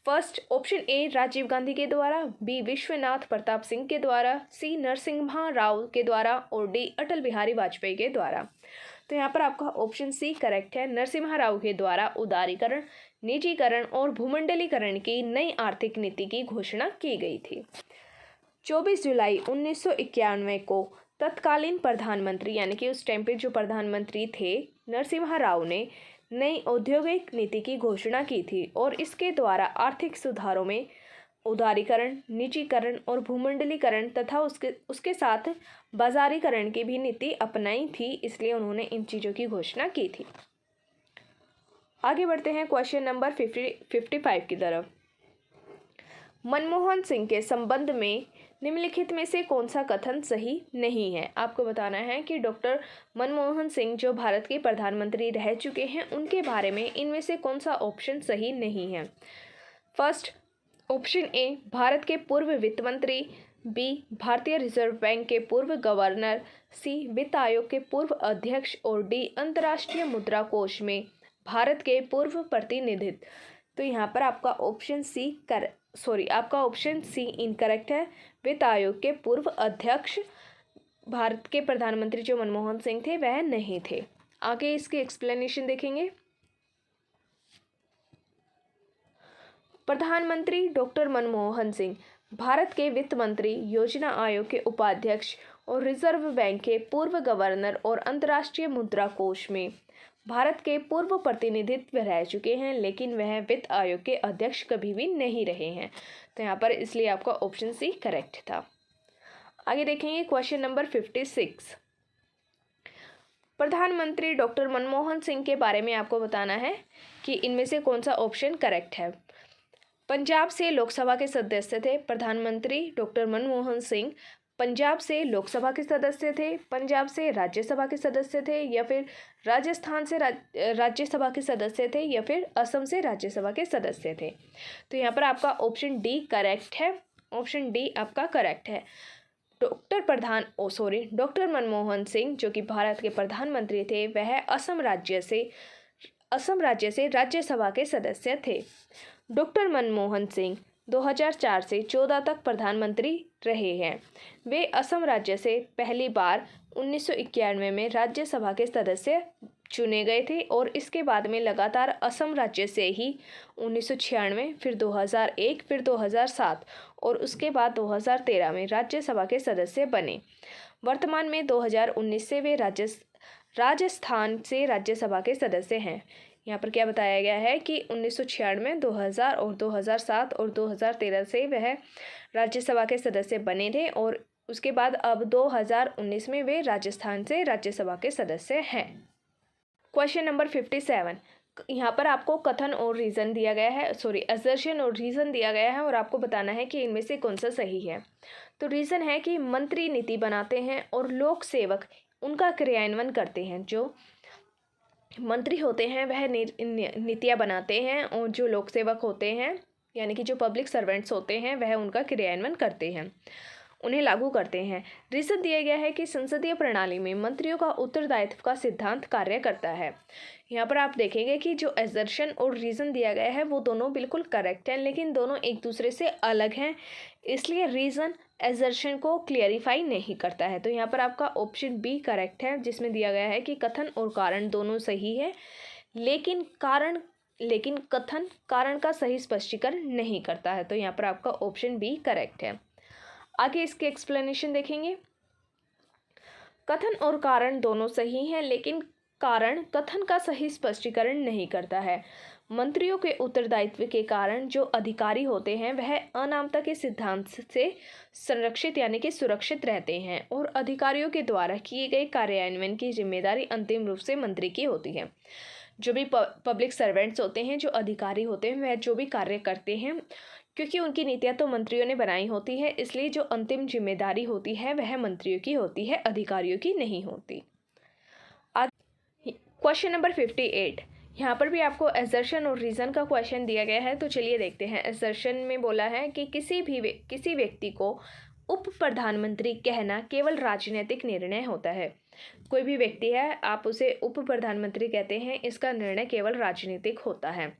First option A Rajiv Gandhi के द्वारा, बी विश्वनाथ प्रताप सिंह के द्वारा, सी नरसिम्हा राव के द्वारा और डी अटल बिहारी वाजपेयी के द्वारा। तो यहाँ पर आपका ऑप्शन सी करेक्ट है, नरसिम्हा राव के द्वारा उदारीकरण, निजीकरण और भूमंडलीकरण की नई आर्थिक नीति की घोषणा की गई थी। 24 जुलाई 1991 को तत्कालीन प्रधानमंत्री यानी कि उस टाइम पे जो प्रधानमंत्री थे नरसिम्हा राव ने नई औद्योगिक नीति की घोषणा की थी और इसके द्वारा आर्थिक सुधारों में उदारीकरण, निजीकरण और भूमंडलीकरण तथा उसके साथ बाजारीकरण की भी नीति अपनाई थी, इसलिए उन्होंने इन चीज़ों की घोषणा की थी। आगे बढ़ते हैं क्वेश्चन नंबर 55 की तरफ। मनमोहन सिंह के संबंध में निम्नलिखित में से कौन सा कथन सही नहीं है? आपको बताना है कि डॉक्टर मनमोहन सिंह जो भारत के प्रधानमंत्री रह चुके हैं उनके बारे में इनमें से कौन सा ऑप्शन सही नहीं है। फर्स्ट ऑप्शन ए भारत के पूर्व वित्त मंत्री, बी भारतीय रिजर्व बैंक के पूर्व गवर्नर, सी वित्त आयोग के पूर्व अध्यक्ष और डी अंतर्राष्ट्रीय मुद्रा कोष में भारत के पूर्व प्रतिनिधित्व। तो यहाँ पर आपका ऑप्शन सी इनकरेक्ट है। वित्त आयोग के पूर्व अध्यक्ष भारत के प्रधानमंत्री जो मनमोहन सिंह थे वह नहीं थे। आगे इसकी एक्सप्लेनेशन देखेंगे। प्रधानमंत्री डॉक्टर मनमोहन सिंह भारत के वित्त मंत्री, योजना आयोग के उपाध्यक्ष और रिजर्व बैंक के पूर्व गवर्नर और अंतर्राष्ट्रीय मुद्रा कोष में भारत के पूर्व प्रतिनिधित्व रह चुके हैं, लेकिन वह वित्त आयोग के अध्यक्ष कभी भी नहीं रहे हैं। तो यहाँ पर इसलिए आपका ऑप्शन सी करेक्ट था। आगे देखेंगे क्वेश्चन नंबर 56। प्रधानमंत्री डॉक्टर मनमोहन सिंह के बारे में आपको बताना है कि इनमें से कौन सा ऑप्शन करेक्ट है। पंजाब से लोकसभा के सदस्य थे प्रधानमंत्री डॉक्टर मनमोहन सिंह। पंजाब से लोकसभा के सदस्य थे, पंजाब से राज्यसभा के सदस्य थे, या फिर राजस्थान से राज्यसभा के सदस्य थे, या फिर असम से राज्यसभा के सदस्य थे। तो यहाँ पर आपका ऑप्शन डी करेक्ट है। ऑप्शन डी आपका करेक्ट है। डॉक्टर मनमोहन सिंह जो कि भारत के प्रधानमंत्री थे वह असम राज्य से राज्यसभा के सदस्य थे। डॉक्टर मनमोहन सिंह 2004 से 14 तक प्रधानमंत्री रहे हैं। वे असम राज्य से पहली बार 1991 में राज्यसभा के सदस्य चुने गए थे और इसके बाद में लगातार असम राज्य से ही 1996, फिर 2001, फिर 2007 और उसके बाद 2013 में राज्यसभा के सदस्य बने। वर्तमान में 2019 से वे राजस्थान से राज्यसभा के सदस्य हैं। यहाँ पर क्या बताया गया है कि 1996, 2000 और 2007 और 2013 से वह राज्यसभा के सदस्य बने थे और उसके बाद अब 2019 में वे राजस्थान से राज्यसभा के सदस्य हैं। Question number 57। यहाँ पर आपको कथन और रीज़न दिया गया है, असर्शन और रीज़न दिया गया है और आपको बताना है कि इनमें से कौन सा सही है। तो रीज़न है कि मंत्री नीति बनाते हैं और लोक सेवक उनका क्रियान्वयन करते हैं। जो मंत्री होते हैं वह नीतियाँ बनाते हैं और जो लोक सेवक होते हैं यानी कि जो पब्लिक सर्वेंट्स होते हैं वह उनका क्रियान्वयन करते हैं, उन्हें लागू करते हैं। रीज़न दिया गया है कि संसदीय प्रणाली में मंत्रियों का उत्तरदायित्व का सिद्धांत कार्य करता है। यहाँ पर आप देखेंगे कि जो एजर्शन और रीज़न दिया गया है वो दोनों बिल्कुल करेक्ट हैं, लेकिन दोनों एक दूसरे से अलग हैं, इसलिए रीज़न एजर्शन को क्लियरिफाई नहीं करता है। तो यहाँ पर आपका ऑप्शन बी करेक्ट है, जिसमें दिया गया है कि कथन और कारण दोनों सही है, लेकिन कथन कारण का सही स्पष्टीकरण नहीं करता है। तो यहाँ पर आपका ऑप्शन बी करेक्ट है। आगे इसके एक्सप्लेनेशन देखेंगे। कथन और कारण दोनों सही हैं, लेकिन कारण कथन का सही स्पष्टीकरण नहीं करता है। मंत्रियों के उत्तरदायित्व के कारण जो अधिकारी होते हैं वह अनामता के सिद्धांत से संरक्षित यानी कि सुरक्षित रहते हैं और अधिकारियों के द्वारा किए गए कार्यान्वयन की जिम्मेदारी अंतिम रूप से मंत्री की होती है। जो भी पब्लिक सर्वेंट्स होते हैं, जो अधिकारी होते हैं, वह जो भी कार्य करते हैं, क्योंकि उनकी नीतियाँ तो मंत्रियों ने बनाई होती है, इसलिए जो अंतिम जिम्मेदारी होती है वह मंत्रियों की होती है, अधिकारियों की नहीं होती। क्वेश्चन नंबर 58, यहाँ पर भी आपको एजर्शन और रीज़न का क्वेश्चन दिया गया है। तो चलिए देखते हैं। एजर्शन में बोला है कि किसी व्यक्ति को उप प्रधानमंत्री कहना केवल राजनीतिक निर्णय होता है। कोई भी व्यक्ति है, आप उसे उप प्रधानमंत्री कहते हैं, इसका निर्णय केवल राजनीतिक होता है।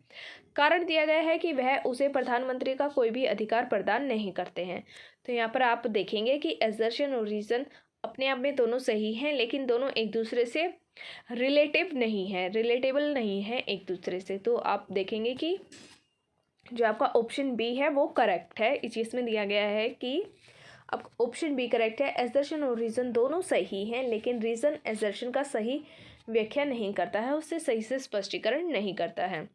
कारण दिया गया है कि वह उसे प्रधानमंत्री का कोई भी अधिकार प्रदान नहीं करते हैं। तो यहाँ पर आप देखेंगे कि एजर्शन और रीज़न अपने आप में दोनों सही हैं, लेकिन दोनों एक दूसरे से रिलेटेबल नहीं है एक दूसरे से। तो आप देखेंगे कि जो आपका ऑप्शन बी है वो करेक्ट है। इस चीज़ में दिया गया है कि अब ऑप्शन बी करेक्ट है। एजर्शन और रीज़न दोनों सही हैं, लेकिन रीज़न एजर्शन का सही व्याख्या नहीं करता है, उससे सही से स्पष्टीकरण नहीं करता है।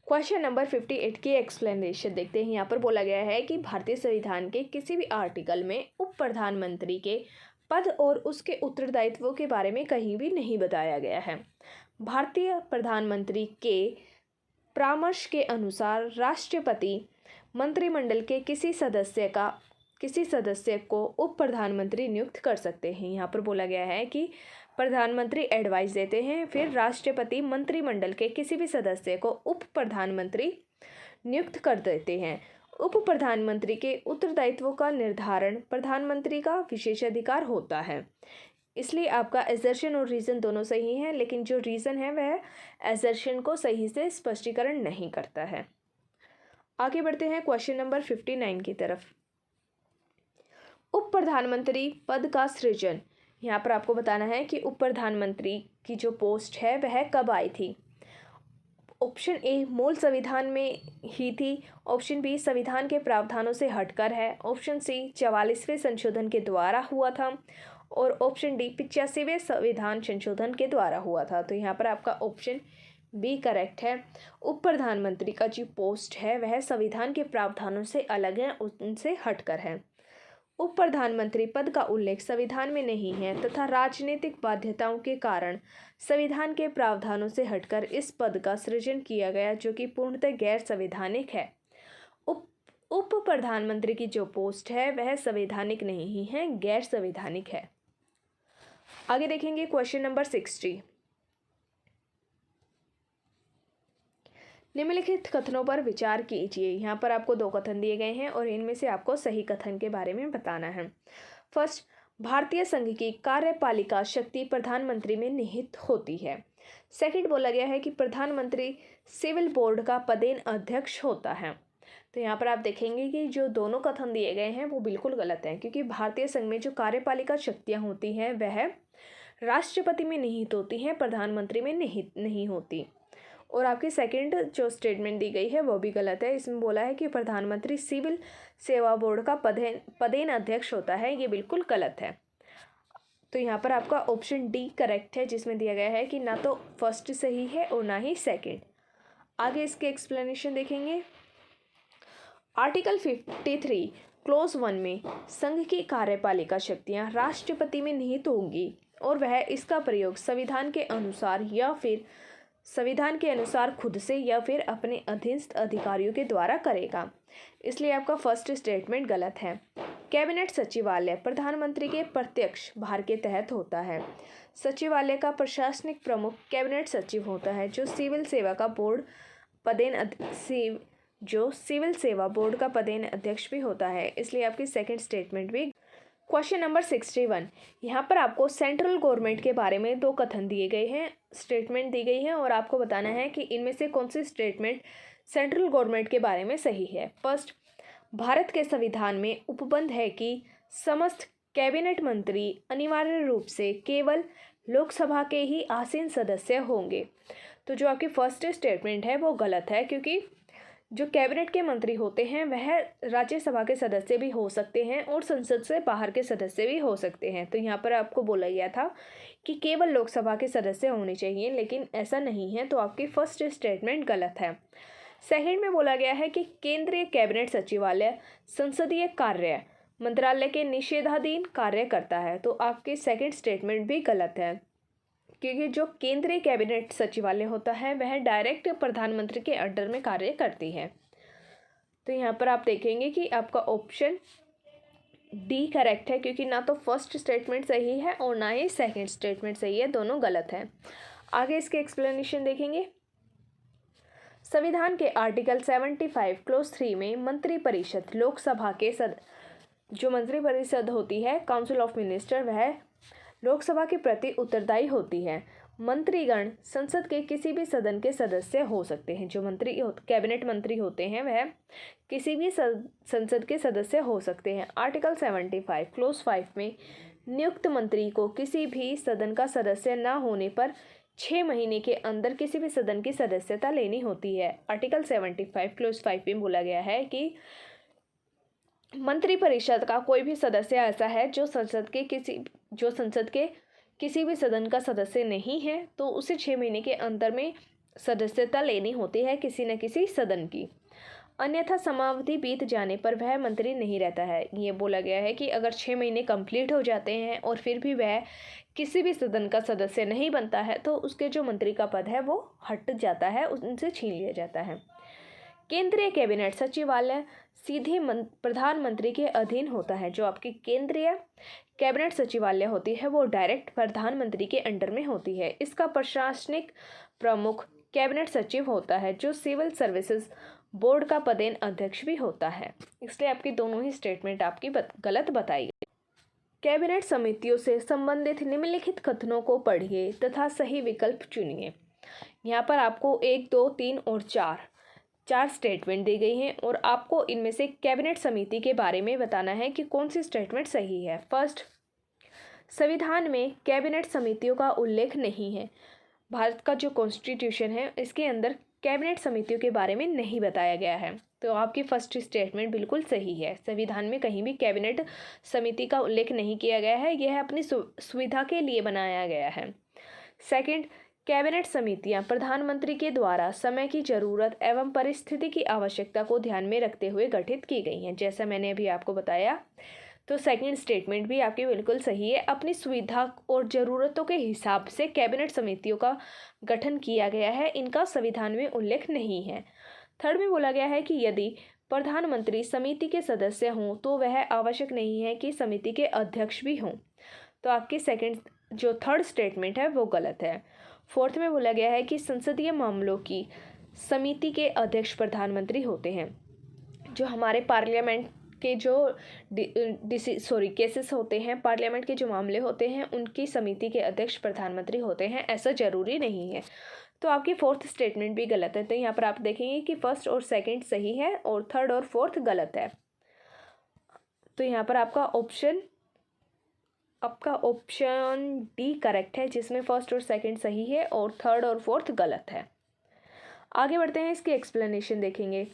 क्वेश्चन नंबर 58 की एक्सप्लेनेशन देखते हैं। यहाँ पर बोला गया है कि भारतीय संविधान के किसी भी आर्टिकल में उप प्रधानमंत्री के पद और उसके उत्तरदायित्वों के बारे में कहीं भी नहीं बताया गया है। भारतीय प्रधानमंत्री के परामर्श के अनुसार राष्ट्रपति मंत्रिमंडल के किसी सदस्य को उप प्रधानमंत्री नियुक्त कर सकते हैं। यहाँ पर बोला गया है कि प्रधानमंत्री एडवाइस देते हैं, फिर राष्ट्रपति मंत्रिमंडल के किसी भी सदस्य को उप प्रधानमंत्री नियुक्त कर देते हैं। उप प्रधानमंत्री के उत्तरदायित्वों का निर्धारण प्रधानमंत्री का विशेषाधिकार होता है। इसलिए आपका एजर्शन और रीज़न दोनों सही हैं, लेकिन जो रीज़न है वह एजर्शन को सही से स्पष्टीकरण नहीं करता है। आगे बढ़ते हैं क्वेश्चन नंबर 59 की तरफ। उप प्रधानमंत्री पद का सृजन। यहाँ पर आपको बताना है कि उप प्रधानमंत्री की जो पोस्ट है वह कब आई थी। ऑप्शन ए मूल संविधान में ही थी, ऑप्शन बी संविधान के प्रावधानों से हटकर है, ऑप्शन सी 44वें संशोधन के द्वारा हुआ था और ऑप्शन डी 85वें संविधान संशोधन के द्वारा हुआ था। तो यहाँ पर आपका ऑप्शन बी करेक्ट है। उप प्रधानमंत्री का जो पोस्ट है वह संविधान के प्रावधानों से अलग है, उनसे हटकर है। उप प्रधानमंत्री पद का उल्लेख संविधान में नहीं है तथा राजनीतिक बाध्यताओं के कारण संविधान के प्रावधानों से हटकर इस पद का सृजन किया गया, जो कि पूर्णतः गैर संवैधानिक है। उप प्रधानमंत्री की जो पोस्ट है वह संवैधानिक नहीं है, गैर संवैधानिक है। आगे देखेंगे क्वेश्चन नंबर 60। निम्नलिखित कथनों पर विचार कीजिए। यहाँ पर आपको 2 कथन दिए गए हैं और इनमें से आपको सही कथन के बारे में बताना है। फर्स्ट, भारतीय संघ की कार्यपालिका शक्ति प्रधानमंत्री में निहित होती है। सेकंड, बोला गया है कि प्रधानमंत्री सिविल बोर्ड का पदेन अध्यक्ष होता है। तो यहाँ पर आप देखेंगे कि जो दोनों कथन दिए गए हैं वो बिल्कुल गलत हैं, क्योंकि भारतीय संघ में जो कार्यपालिका शक्तियाँ होती हैं वह राष्ट्रपति में निहित होती हैं, प्रधानमंत्री में निहित नहीं होती। और आपकी सेकंड जो स्टेटमेंट दी गई है वो भी गलत है। इसमें बोला है कि प्रधानमंत्री सिविल सेवा बोर्ड का पदेन अध्यक्ष होता है, ये बिल्कुल गलत है। तो यहाँ पर आपका ऑप्शन डी करेक्ट है, जिसमें दिया गया है कि ना तो फर्स्ट सही है और ना ही सेकंड। आगे इसके एक्सप्लेनेशन देखेंगे। आर्टिकल 53 क्लोज 1 में संघ की कार्यपालिका शक्तियाँ राष्ट्रपति में निहित होंगी और वह इसका प्रयोग संविधान के अनुसार या फिर संविधान के अनुसार खुद से या फिर अपने अधीनस्थ अधिकारियों के द्वारा करेगा। इसलिए आपका फर्स्ट स्टेटमेंट गलत है। कैबिनेट सचिवालय प्रधानमंत्री के प्रत्यक्ष भार के तहत होता है। सचिवालय का प्रशासनिक प्रमुख कैबिनेट सचिव होता है, जो सिविल सेवा बोर्ड का पदेन अध्यक्ष भी होता है। इसलिए आपकी सेकंड स्टेटमेंट भी। क्वेश्चन नंबर 61, यहाँ पर आपको सेंट्रल गवर्नमेंट के बारे में 2 कथन दिए गए हैं, स्टेटमेंट दी गई है और आपको बताना है कि इनमें से कौन सी स्टेटमेंट सेंट्रल गवर्नमेंट के बारे में सही है। फर्स्ट, भारत के संविधान में उपबंध है कि समस्त कैबिनेट मंत्री अनिवार्य रूप से केवल लोकसभा के ही आसीन सदस्य होंगे। तो जो आपकी फर्स्ट स्टेटमेंट है वो गलत है, क्योंकि जो कैबिनेट के मंत्री होते हैं वह राज्यसभा के सदस्य भी हो सकते हैं और संसद से बाहर के सदस्य भी हो सकते हैं। तो यहाँ पर आपको बोला गया था कि केवल लोकसभा के सदस्य होने चाहिए, लेकिन ऐसा नहीं है। तो आपकी फर्स्ट स्टेटमेंट गलत है। सेकंड में बोला गया है कि केंद्रीय कैबिनेट सचिवालय संसदीय कार्य मंत्रालय के निषेधाधीन कार्य करता है। तो आपकी सेकंड स्टेटमेंट भी गलत है, क्योंकि जो केंद्रीय कैबिनेट सचिवालय होता है वह डायरेक्ट प्रधानमंत्री के अंडर में कार्य करती है। तो यहाँ पर आप देखेंगे कि आपका ऑप्शन डी करेक्ट है, क्योंकि ना तो फर्स्ट स्टेटमेंट सही है और ना ही सेकंड स्टेटमेंट सही है, दोनों गलत है। आगे इसके एक्सप्लेनेशन देखेंगे। संविधान के आर्टिकल 75 क्लोज 3 में मंत्रिपरिषद लोकसभा के जो मंत्रिपरिषद होती है, काउंसिल ऑफ मिनिस्टर, वह लोकसभा के प्रति उत्तरदायी होती है। मंत्रीगण संसद के किसी भी सदन के सदस्य हो सकते हैं। जो कैबिनेट मंत्री होते हैं वह किसी भी संसद के सदस्य हो सकते हैं। आर्टिकल 75 क्लोज 5 में नियुक्त मंत्री को किसी भी सदन का सदस्य न होने पर 6 महीने के अंदर किसी भी सदन की सदस्यता लेनी होती है। आर्टिकल 75 क्लोज 5 में बोला गया है कि मंत्रिपरिषद का कोई भी सदस्य ऐसा है जो संसद के किसी भी सदन का सदस्य नहीं है, तो उसे 6 महीने के अंदर में सदस्यता लेनी होती है किसी न किसी सदन की। अन्यथा समावधि बीत जाने पर वह मंत्री नहीं रहता है। ये बोला गया है कि अगर 6 महीने कंप्लीट हो जाते हैं और फिर भी वह किसी भी सदन का सदस्य नहीं बनता है, तो उसके जो मंत्री का पद है वो हट जाता है, उनसे छीन लिया जाता है। केंद्रीय कैबिनेट सचिवालय सीधे प्रधानमंत्री के अधीन होता है। जो आपकी केंद्रीय कैबिनेट सचिवालय होती है वो डायरेक्ट प्रधानमंत्री के अंडर में होती है। इसका प्रशासनिक प्रमुख कैबिनेट सचिव होता है, जो सिविल सर्विसेज बोर्ड का पदेन अध्यक्ष भी होता है। इसलिए आपकी दोनों ही स्टेटमेंट आपकी गलत बताई गई। कैबिनेट समितियों से संबंधित निम्नलिखित कथनों को पढ़िए तथा सही विकल्प चुनिए। यहाँ पर आपको 1, 2, 3 और 4 स्टेटमेंट दी गई हैं और आपको इनमें से कैबिनेट समिति के बारे में बताना है कि कौन सी स्टेटमेंट सही है। फर्स्ट, संविधान में कैबिनेट समितियों का उल्लेख नहीं है। भारत का जो कॉन्स्टिट्यूशन है इसके अंदर कैबिनेट समितियों के बारे में नहीं बताया गया है। तो आपकी फर्स्ट स्टेटमेंट बिल्कुल सही है। संविधान में कहीं भी कैबिनेट समिति का उल्लेख नहीं किया गया है, यह अपनी सुविधा के लिए बनाया गया है। सेकंड, कैबिनेट समितियां प्रधानमंत्री के द्वारा समय की जरूरत एवं परिस्थिति की आवश्यकता को ध्यान में रखते हुए गठित की गई हैं। जैसा मैंने अभी आपको बताया, तो सेकंड स्टेटमेंट भी आपकी बिल्कुल सही है। अपनी सुविधा और ज़रूरतों के हिसाब से कैबिनेट समितियों का गठन किया गया है, इनका संविधान में उल्लेख नहीं है। थर्ड में बोला गया है कि यदि प्रधानमंत्री समिति के सदस्य हों तो वह आवश्यक नहीं है कि समिति के अध्यक्ष भी हों। तो आपकी थर्ड स्टेटमेंट है वो गलत है। फोर्थ में बोला गया है कि संसदीय मामलों की समिति के अध्यक्ष प्रधानमंत्री होते हैं। जो हमारे पार्लियामेंट के जो केसेस होते हैं, पार्लियामेंट के जो मामले होते हैं, उनकी समिति के अध्यक्ष प्रधानमंत्री होते हैं, ऐसा जरूरी नहीं है। तो आपकी फोर्थ स्टेटमेंट भी गलत है। तो यहाँ पर आप देखेंगे कि फर्स्ट और सेकंड सही है और थर्ड और फोर्थ गलत है। तो यहाँ पर आपका ऑप्शन डी करेक्ट है, जिसमें फर्स्ट और सेकंड सही है और थर्ड और फोर्थ गलत है। आगे बढ़ते हैं, इसकी एक्सप्लेनेशन देखेंगे।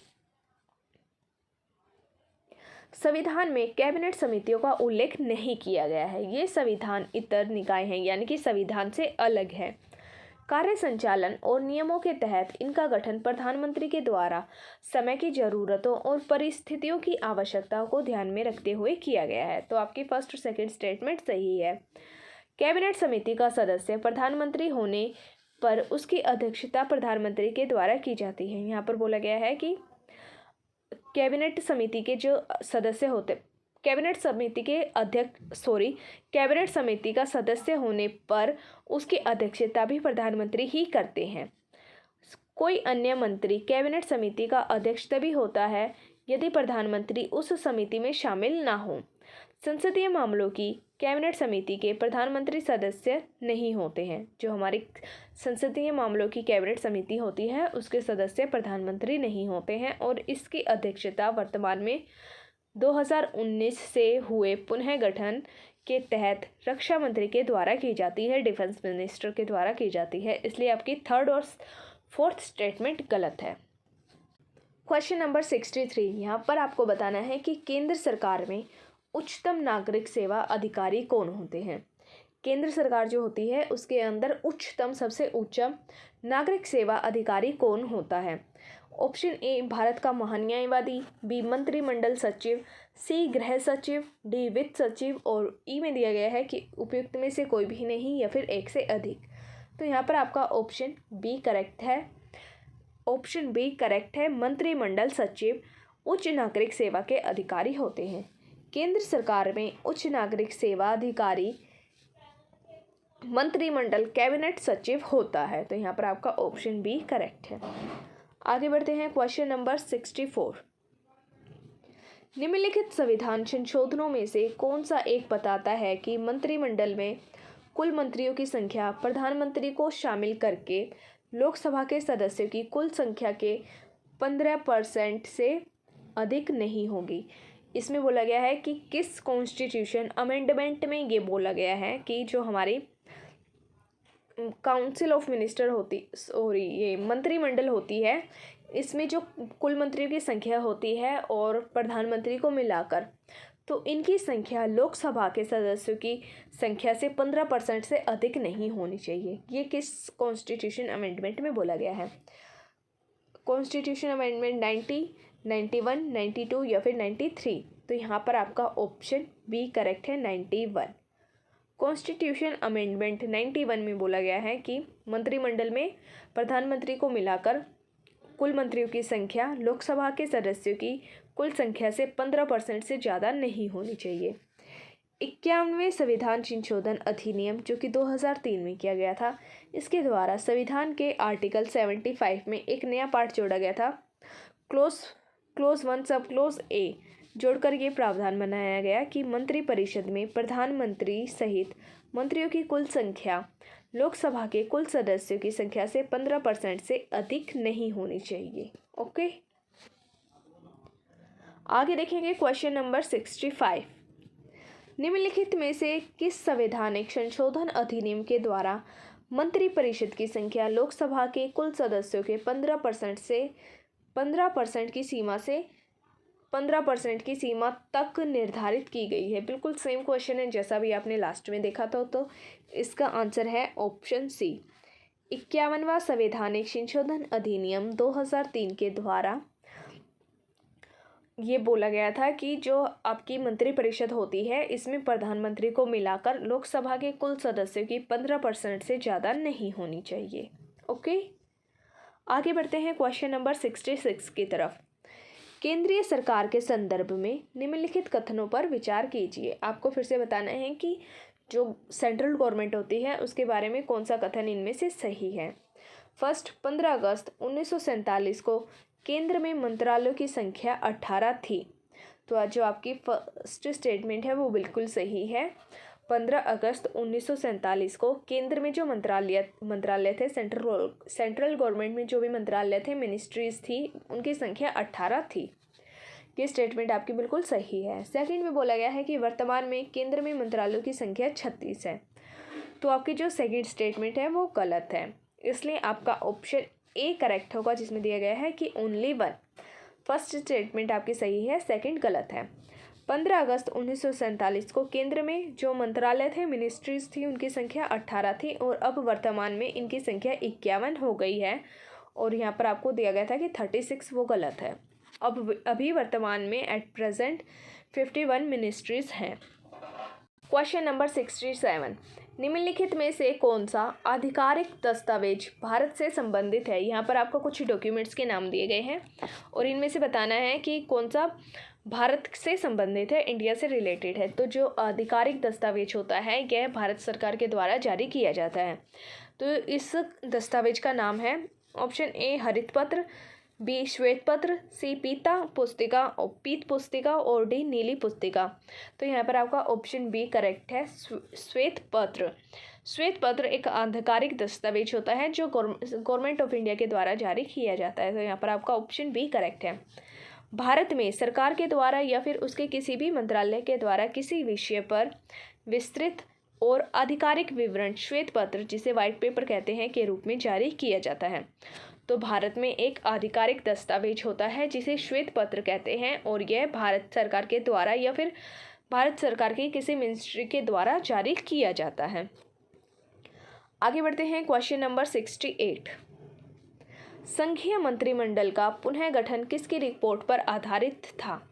संविधान में कैबिनेट समितियों का उल्लेख नहीं किया गया है। ये संविधान इतर निकाय हैं, यानी कि संविधान से अलग है। कार्य संचालन और नियमों के तहत इनका गठन प्रधानमंत्री के द्वारा समय की जरूरतों और परिस्थितियों की आवश्यकताओं को ध्यान में रखते हुए किया गया है। तो आपकी फर्स्ट और सेकंड स्टेटमेंट सही है। कैबिनेट समिति का सदस्य प्रधानमंत्री होने पर उसकी अध्यक्षता प्रधानमंत्री के द्वारा की जाती है। यहाँ पर बोला गया है कि कैबिनेट समिति के जो सदस्य होते कैबिनेट समिति का सदस्य होने पर उसकी अध्यक्षता भी प्रधानमंत्री ही करते हैं। कोई अन्य मंत्री कैबिनेट समिति का अध्यक्ष तभी होता है यदि प्रधानमंत्री उस समिति में शामिल ना हो। संसदीय मामलों की कैबिनेट समिति के प्रधानमंत्री सदस्य नहीं होते हैं। जो हमारी संसदीय मामलों की कैबिनेट समिति होती है उसके सदस्य प्रधानमंत्री नहीं होते हैं और इसकी अध्यक्षता वर्तमान में 2019 से हुए पुनः गठन के तहत रक्षा मंत्री के द्वारा की जाती है, डिफेंस मिनिस्टर के द्वारा की जाती है। इसलिए आपकी थर्ड और फोर्थ स्टेटमेंट गलत है। क्वेश्चन नंबर 63, यहाँ पर आपको बताना है कि केंद्र सरकार में उच्चतम नागरिक सेवा अधिकारी कौन होते हैं। केंद्र सरकार जो होती है उसके अंदर उच्चतम सबसे ऊंचा नागरिक सेवा अधिकारी कौन होता है। ऑप्शन ए भारत का महान्यायवादी, बी मंत्रिमंडल सचिव, सी गृह सचिव, डी वित्त सचिव और ई में दिया गया है कि उपयुक्त में से कोई भी नहीं या फिर एक से अधिक। तो यहाँ पर आपका ऑप्शन बी करेक्ट है। ऑप्शन बी करेक्ट है। मंत्रिमंडल सचिव उच्च नागरिक सेवा के अधिकारी होते हैं। केंद्र सरकार में उच्च नागरिक सेवा अधिकारी मंत्रिमंडल कैबिनेट सचिव होता है। तो यहाँ पर आपका ऑप्शन बी करेक्ट है। आगे बढ़ते हैं क्वेश्चन नंबर 64। निम्नलिखित संविधान संशोधनों में से कौन सा एक बताता है कि मंत्रिमंडल में कुल मंत्रियों की संख्या प्रधानमंत्री को शामिल करके लोकसभा के सदस्यों की कुल संख्या के 15% से अधिक नहीं होगी। इसमें बोला गया है कि किस कॉन्स्टिट्यूशन अमेंडमेंट में ये बोला गया है कि जो हमारी काउंसिल ऑफ मिनिस्टर ये मंत्रिमंडल होती है इसमें जो कुल मंत्रियों की संख्या होती है और प्रधानमंत्री को मिलाकर तो इनकी संख्या लोकसभा के सदस्यों की संख्या से 15% से अधिक नहीं होनी चाहिए। ये किस कॉन्स्टिट्यूशन अमेंडमेंट में बोला गया है। कॉन्स्टिट्यूशन अमेंडमेंट 90, 91, 92 या फिर 93। तो यहाँ पर आपका ऑप्शन बी करेक्ट है, 91। कॉन्स्टिट्यूशन अमेंडमेंट 91 में बोला गया है कि मंत्रिमंडल में प्रधानमंत्री को मिलाकर कुल मंत्रियों की संख्या लोकसभा के सदस्यों की कुल संख्या से 15% से ज़्यादा नहीं होनी चाहिए। 51वें संविधान संशोधन अधिनियम जो कि 2003 में किया गया था, इसके द्वारा संविधान के आर्टिकल 75 में एक नया पार्ट जोड़ा गया था, क्लोज 1 सब क्लोज ए जोड़कर ये प्रावधान बनाया गया कि मंत्रिपरिषद में प्रधानमंत्री सहित मंत्रियों की कुल संख्या लोकसभा के कुल सदस्यों की संख्या से 15% से अधिक नहीं होनी चाहिए। ओके, आगे देखेंगे क्वेश्चन नंबर 65। निम्नलिखित में से किस संवैधानिक संशोधन अधिनियम के द्वारा मंत्रिपरिषद की संख्या लोकसभा के कुल सदस्यों के 15% की सीमा तक निर्धारित की गई है। बिल्कुल सेम क्वेश्चन है जैसा भी आपने लास्ट में देखा था। तो इसका आंसर है ऑप्शन सी। 51वां संवैधानिक संशोधन अधिनियम 2003 के द्वारा ये बोला गया था कि जो आपकी मंत्रिपरिषद होती है इसमें प्रधानमंत्री को मिलाकर लोकसभा के कुल सदस्यों की 15% से ज़्यादा नहीं होनी चाहिए। ओके, आगे बढ़ते हैं क्वेश्चन नंबर 66 की तरफ। केंद्रीय सरकार के संदर्भ में निम्नलिखित कथनों पर विचार कीजिए। आपको फिर से बताना है कि जो सेंट्रल गवर्नमेंट होती है उसके बारे में कौन सा कथन इनमें से सही है। फर्स्ट, 15 अगस्त 1947 को केंद्र में मंत्रालयों की संख्या 18 थी। तो जो आपकी फर्स्ट स्टेटमेंट है वो बिल्कुल सही है। 15 अगस्त 1947 को केंद्र में जो मंत्रालय थे, सेंट्रल गवर्नमेंट में जो भी मंत्रालय थे, मिनिस्ट्रीज थी, उनकी संख्या 18 थी। ये स्टेटमेंट आपकी बिल्कुल सही है। सेकंड में बोला गया है कि वर्तमान में केंद्र में मंत्रालयों की संख्या 36 है। तो आपकी जो सेकंड स्टेटमेंट है वो गलत है, इसलिए आपका ऑप्शन ए करेक्ट होगा जिसमें दिया गया है कि ओनली 1। फर्स्ट स्टेटमेंट आपकी सही है, सेकंड गलत है। 15 अगस्त 1947 को केंद्र में जो मंत्रालय थे, मिनिस्ट्रीज थी, उनकी संख्या 18 थी और अब वर्तमान में इनकी संख्या 51 हो गई है। और यहाँ पर आपको दिया गया था कि 36, वो गलत है। अभी वर्तमान में एट प्रेजेंट 51 मिनिस्ट्रीज हैं। Question number 67। निम्नलिखित में से कौन सा आधिकारिक दस्तावेज भारत से संबंधित है। यहाँ पर आपको कुछ डॉक्यूमेंट्स के नाम दिए गए हैं और इनमें से बताना है कि कौन सा भारत से संबंधित है, इंडिया से रिलेटेड है। तो जो आधिकारिक दस्तावेज होता है यह भारत सरकार के द्वारा जारी किया जाता है। तो इस दस्तावेज का नाम है ऑप्शन ए हरित पत्र, बी श्वेत पत्र, सी पीत पुस्तिका और डी नीली पुस्तिका। तो यहाँ पर आपका ऑप्शन बी करेक्ट है, श्वेत पत्र। श्वेत पत्र एक आधिकारिक दस्तावेज होता है जो गवर्नमेंट ऑफ इंडिया के द्वारा जारी किया जाता है। तो यहाँ पर आपका ऑप्शन बी करेक्ट है। भारत में सरकार के द्वारा या फिर उसके किसी भी मंत्रालय के द्वारा किसी विषय पर विस्तृत और आधिकारिक विवरण श्वेत पत्र, जिसे व्हाइट पेपर कहते हैं, के रूप में जारी किया जाता है। तो भारत में एक आधिकारिक दस्तावेज होता है जिसे श्वेत पत्र कहते हैं और यह भारत सरकार के द्वारा या फिर भारत सरकार की किसी मिनिस्ट्री के द्वारा जारी किया जाता है। आगे बढ़ते हैं क्वेश्चन नंबर 68। संघीय मंत्रिमंडल का पुनः गठन किसकी रिपोर्ट पर आधारित था।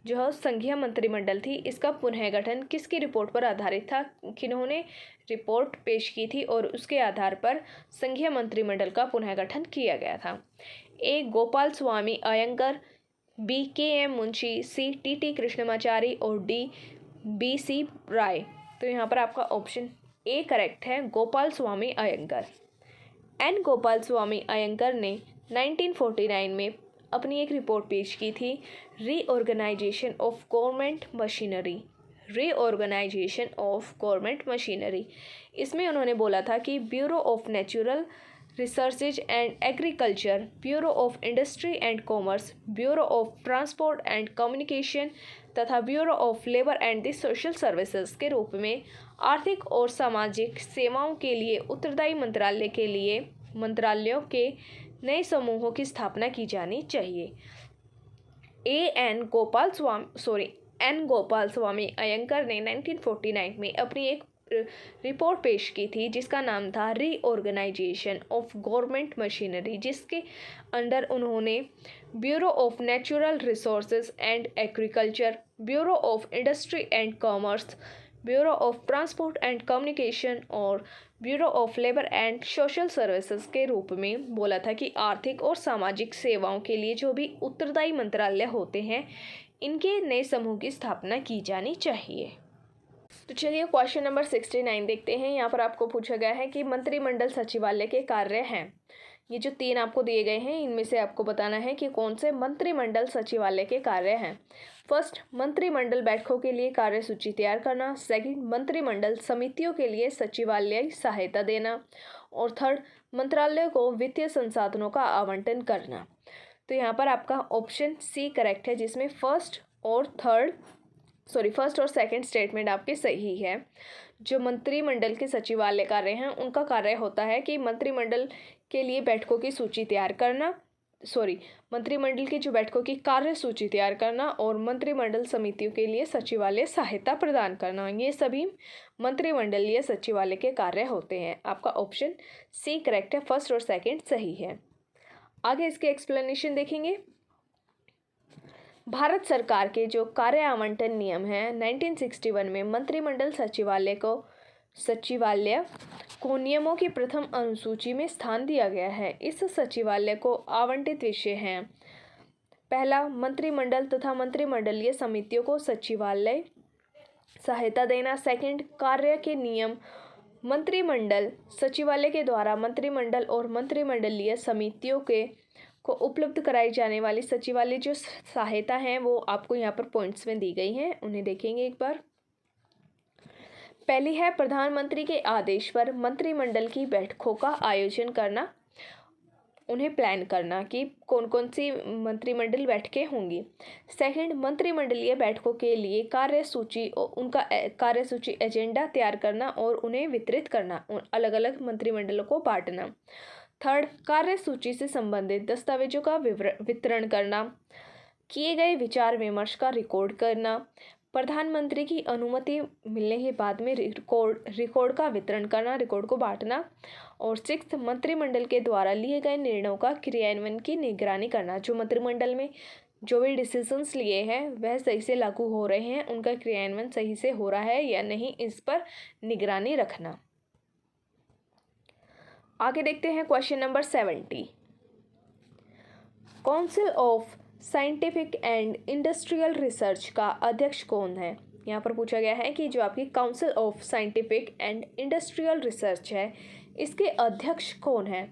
जो संघीय मंत्रिमंडल थी इसका पुनः गठन किसकी रिपोर्ट पर आधारित था, किन्होंने रिपोर्ट पेश की थी और उसके आधार पर संघीय मंत्रिमंडल का पुनः गठन किया गया था। A Gopalaswami Ayyangar, B K M Munshi, C T T Krishnamachari और डी बी सी राय। तो यहाँ पर आपका ऑप्शन ए करेक्ट है, गोपाल स्वामी अयंगर। एन गोपाल स्वामी अयंगर ने 1949 में अपनी एक रिपोर्ट पेश की थी, रीऑर्गेनाइजेशन ऑफ गवर्नमेंट मशीनरी। इसमें उन्होंने बोला था कि bureau of natural researches and agriculture, bureau of industry and commerce, bureau of transport and communication तथा bureau of labour and the social services के रूप में आर्थिक और सामाजिक सेवाओं के लिए उत्तरदायी मंत्रालयों के नए समूहों की स्थापना की जानी चाहिए। एन गोपाल स्वामी अयंगर ने 1949 में अपनी एक रिपोर्ट पेश की थी जिसका नाम था रीऑर्गेनाइजेशन ऑफ गवर्नमेंट मशीनरी, जिसके अंडर उन्होंने bureau of natural resources and agriculture, bureau of industry and commerce, bureau of transport and communication और bureau of labour and social services के रूप में बोला था कि आर्थिक और सामाजिक सेवाओं के लिए जो भी उत्तरदायी मंत्रालय होते हैं इनके नए समूह की स्थापना की जानी चाहिए। तो चलिए क्वेश्चन नंबर 69 देखते हैं। यहाँ पर आपको पूछा गया है कि मंत्रिमंडल सचिवालय के कार्य हैं। ये जो 3 आपको दिए गए हैं इनमें से आपको बताना है कि कौन से मंत्रिमंडल सचिवालय के कार्य हैं। फर्स्ट, मंत्रिमंडल बैठकों के लिए कार्यसूची तैयार करना। सेकंड, मंत्रिमंडल समितियों के लिए सचिवालय सहायता देना। और थर्ड, मंत्रालयों को वित्तीय संसाधनों का आवंटन करना। तो यहाँ पर आपका ऑप्शन सी करेक्ट है, जिसमें फर्स्ट और सेकंड स्टेटमेंट आपके सही है। जो मंत्रिमंडल के सचिवालय कार्य हैं उनका कार्य होता है कि मंत्रिमंडल के लिए बैठकों की सूची तैयार करना, मंत्रिमंडल की जो बैठकों की कार्य सूची तैयार करना और मंत्रिमंडल समितियों के लिए सचिवालय सहायता प्रदान करना, ये सभी मंत्रिमंडलीय सचिवालय के कार्य होते हैं। आपका ऑप्शन सी करेक्ट है, फर्स्ट और सेकंड सही है। आगे इसके एक्सप्लेनेशन देखेंगे। भारत सरकार के जो कार्य आवंटन नियम हैं 1961 में मंत्रिमंडल सचिवालय को नियमों की प्रथम अनुसूची में स्थान दिया गया है। इस सचिवालय को आवंटित विषय हैं: पहला, मंत्रिमंडल तथा मंत्रिमंडलीय समितियों को सचिवालय सहायता देना। सेकंड, कार्य के नियम मंत्रिमंडल सचिवालय के द्वारा मंत्रिमंडल और मंत्रिमंडलीय समितियों को उपलब्ध कराई जाने वाली सचिवालय जो सहायता है वो आपको यहाँ पर पॉइंट्स में दी गई हैं, उन्हें देखेंगे एक बार। पहली है प्रधानमंत्री के आदेश पर मंत्रिमंडल की बैठकों का आयोजन करना, उन्हें प्लान करना कि कौन कौन सी मंत्रिमंडल बैठकें होंगी। सेकंड, मंत्रिमंडलीय बैठकों के लिए कार्यसूची और उनका कार्यसूची एजेंडा तैयार करना और उन्हें वितरित करना, अलग अलग मंत्रिमंडलों को बांटना। थर्ड, कार्यसूची से संबंधित दस्तावेजों का वितरण करना, किए गए विचार विमर्श का रिकॉर्ड करना, प्रधानमंत्री की अनुमति मिलने के बाद में रिकॉर्ड का वितरण करना, रिकॉर्ड को बांटना। और सिक्स्थ, मंत्रिमंडल के द्वारा लिए गए निर्णयों का क्रियान्वयन की निगरानी करना। जो मंत्रिमंडल में जो भी डिसीजंस लिए हैं वह सही से लागू हो रहे हैं, उनका क्रियान्वयन सही से हो रहा है या नहीं, इस पर निगरानी रखना। आगे देखते हैं question number 70। Council of scientific and industrial research का अध्यक्ष कौन है? यहाँ पर पूछा गया है कि जो आपकी council of scientific and industrial research है, इसके अध्यक्ष कौन है?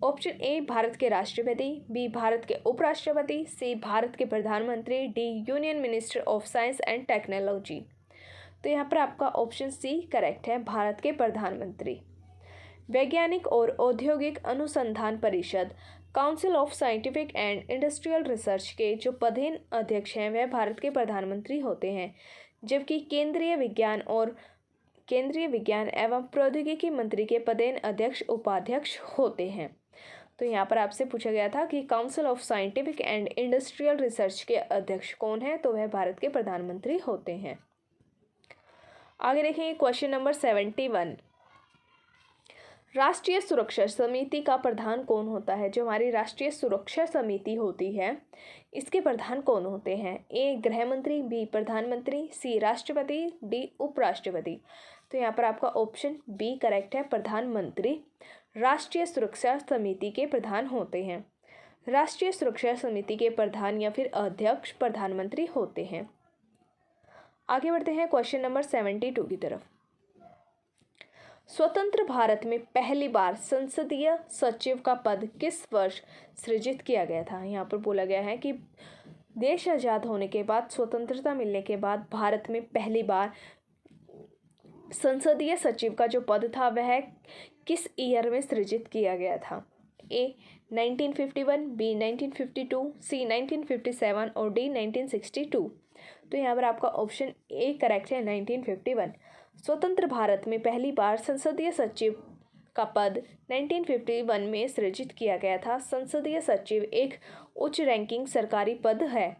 ऑप्शन ए भारत के राष्ट्रपति, बी भारत के उपराष्ट्रपति, सी भारत के प्रधानमंत्री, D union minister of science and technology. तो यहाँ पर आपका ऑप्शन सी करेक्ट है, भारत के प्रधानमंत्री। वैज्ञानिक और औद्योगिक अनुसंधान परिषद council of scientific and industrial research के जो पदेन अध्यक्ष हैं वह भारत के प्रधानमंत्री होते हैं, जबकि केंद्रीय विज्ञान एवं प्रौद्योगिकी मंत्री के पदेन अध्यक्ष उपाध्यक्ष होते हैं। तो यहाँ पर आपसे पूछा गया था कि council of scientific and industrial research के अध्यक्ष कौन है, तो वह भारत के प्रधानमंत्री होते हैं। आगे देखेंगे क्वेश्चन नंबर 71। राष्ट्रीय सुरक्षा समिति का प्रधान कौन होता है? जो हमारी राष्ट्रीय सुरक्षा समिति होती है, इसके प्रधान कौन होते हैं? ए गृह मंत्री, बी प्रधानमंत्री, सी राष्ट्रपति, डी उपराष्ट्रपति। तो यहाँ पर आपका ऑप्शन बी करेक्ट है, प्रधानमंत्री राष्ट्रीय सुरक्षा समिति के प्रधान होते हैं। राष्ट्रीय सुरक्षा समिति के प्रधान या फिर अध्यक्ष प्रधानमंत्री होते हैं। आगे बढ़ते हैं क्वेश्चन नंबर 72 की तरफ। स्वतंत्र भारत में पहली बार संसदीय सचिव का पद किस वर्ष सृजित किया गया था? यहाँ पर बोला गया है कि देश आज़ाद होने के बाद, स्वतंत्रता मिलने के बाद भारत में पहली बार संसदीय सचिव का जो पद था वह किस ईयर में सृजित किया गया था? ए 1951, बी 1952, सी 1957 और डी 1962। तो यहाँ पर आपका ऑप्शन ए करेक्ट है, 1951। स्वतंत्र भारत में पहली बार संसदीय सचिव का पद 1951 में सृजित किया गया था। संसदीय सचिव एक उच्च रैंकिंग सरकारी पद है।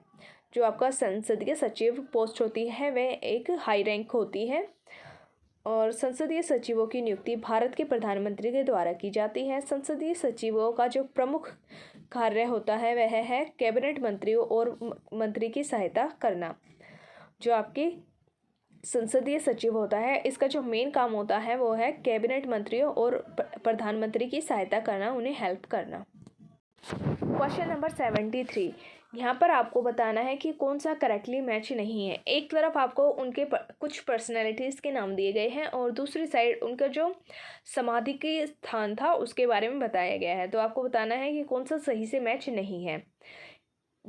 जो आपका संसदीय सचिव पोस्ट होती है वह एक हाई रैंक होती है और संसदीय सचिवों की नियुक्ति भारत के प्रधानमंत्री के द्वारा की जाती है। संसदीय सचिवों का जो प्रमुख कार्य होता है वह है कैबिनेट मंत्रियों और मंत्री की सहायता करना। जो आपकी संसदीय सचिव होता है, इसका जो मेन काम होता है वो है कैबिनेट मंत्रियों और प्रधानमंत्री की सहायता करना, उन्हें हेल्प करना। Question number 73। यहाँ पर आपको बताना है कि कौन सा करेक्टली मैच नहीं है। एक तरफ आपको उनके कुछ पर्सनैलिटीज़ के नाम दिए गए हैं और दूसरी साइड उनका जो समाधि के स्थान था उसके बारे में बताया गया है। तो आपको बताना है कि कौन सा सही से मैच नहीं है।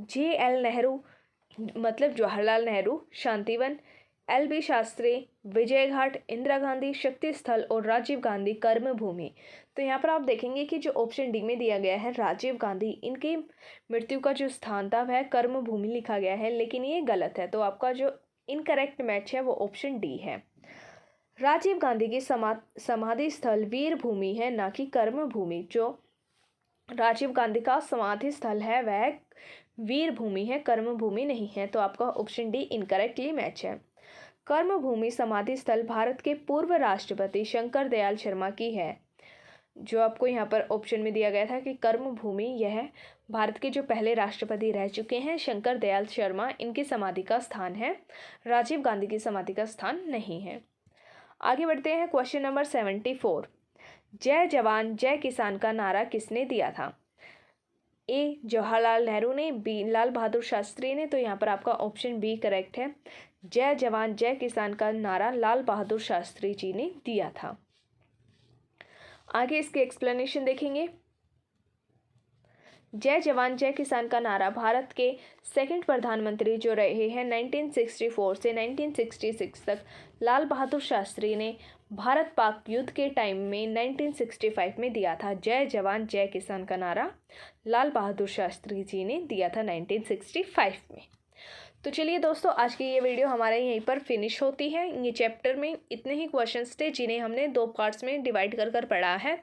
JL नेहरू मतलब जवाहरलाल नेहरू शांतिवन, LB शास्त्री विजय घाट, इंदिरा गांधी शक्ति स्थल और राजीव गांधी कर्मभूमि। तो यहाँ पर आप देखेंगे कि जो ऑप्शन डी में दिया गया है राजीव गांधी, इनकी मृत्यु का जो स्थान था वह कर्मभूमि लिखा गया है, लेकिन ये गलत है। तो आपका जो इनकरेक्ट मैच है वो ऑप्शन डी है। राजीव गांधी की समाधि स्थल वीर भूमि है, ना कि कर्मभूमि। जो राजीव गांधी का समाधि स्थल है वह वीर भूमि है, कर्मभूमि नहीं है। तो आपका ऑप्शन डी इनकरेक्टली मैच है। कर्मभूमि समाधि स्थल भारत के पूर्व राष्ट्रपति शंकर दयाल शर्मा की है। जो आपको यहाँ पर ऑप्शन में दिया गया था कि कर्मभूमि, यह भारत के जो पहले राष्ट्रपति रह चुके हैं शंकर दयाल शर्मा, इनकी समाधि का स्थान है। राजीव गांधी की समाधि का स्थान नहीं है। आगे बढ़ते हैं क्वेश्चन नंबर 74। जय जवान जय किसान का नारा किसने दिया था? ए जवाहरलाल नेहरू ने, बी लाल बहादुर शास्त्री ने। तो यहाँ पर आपका ऑप्शन बी करेक्ट है। जय जवान जय किसान का नारा लाल बहादुर शास्त्री जी ने दिया था। आगे इसके एक्सप्लेनेशन देखेंगे। जय जवान जय किसान का नारा भारत के सेकंड प्रधानमंत्री जो रहे हैं 1964 से 1966 तक लाल बहादुर शास्त्री ने भारत पाक युद्ध के टाइम में 1965 में दिया था। जय जवान जय किसान का नारा लाल बहादुर शास्त्री जी ने दिया था 1965 में। तो चलिए दोस्तों, आज की ये वीडियो हमारे यहीं पर फिनिश होती है। ये चैप्टर में इतने ही क्वेश्चंस थे जिन्हें हमने 2 पार्ट्स में डिवाइड कर पढ़ा है।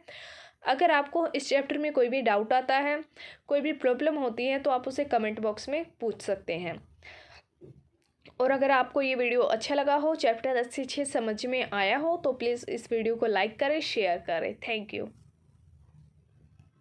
अगर आपको इस चैप्टर में कोई भी डाउट आता है, कोई भी प्रॉब्लम होती है, तो आप उसे कमेंट बॉक्स में पूछ सकते हैं। और अगर आपको ये वीडियो अच्छा लगा हो, चैप्टर अच्छे समझ में आया हो, तो प्लीज़ इस वीडियो को लाइक करें, शेयर करें। Thank you.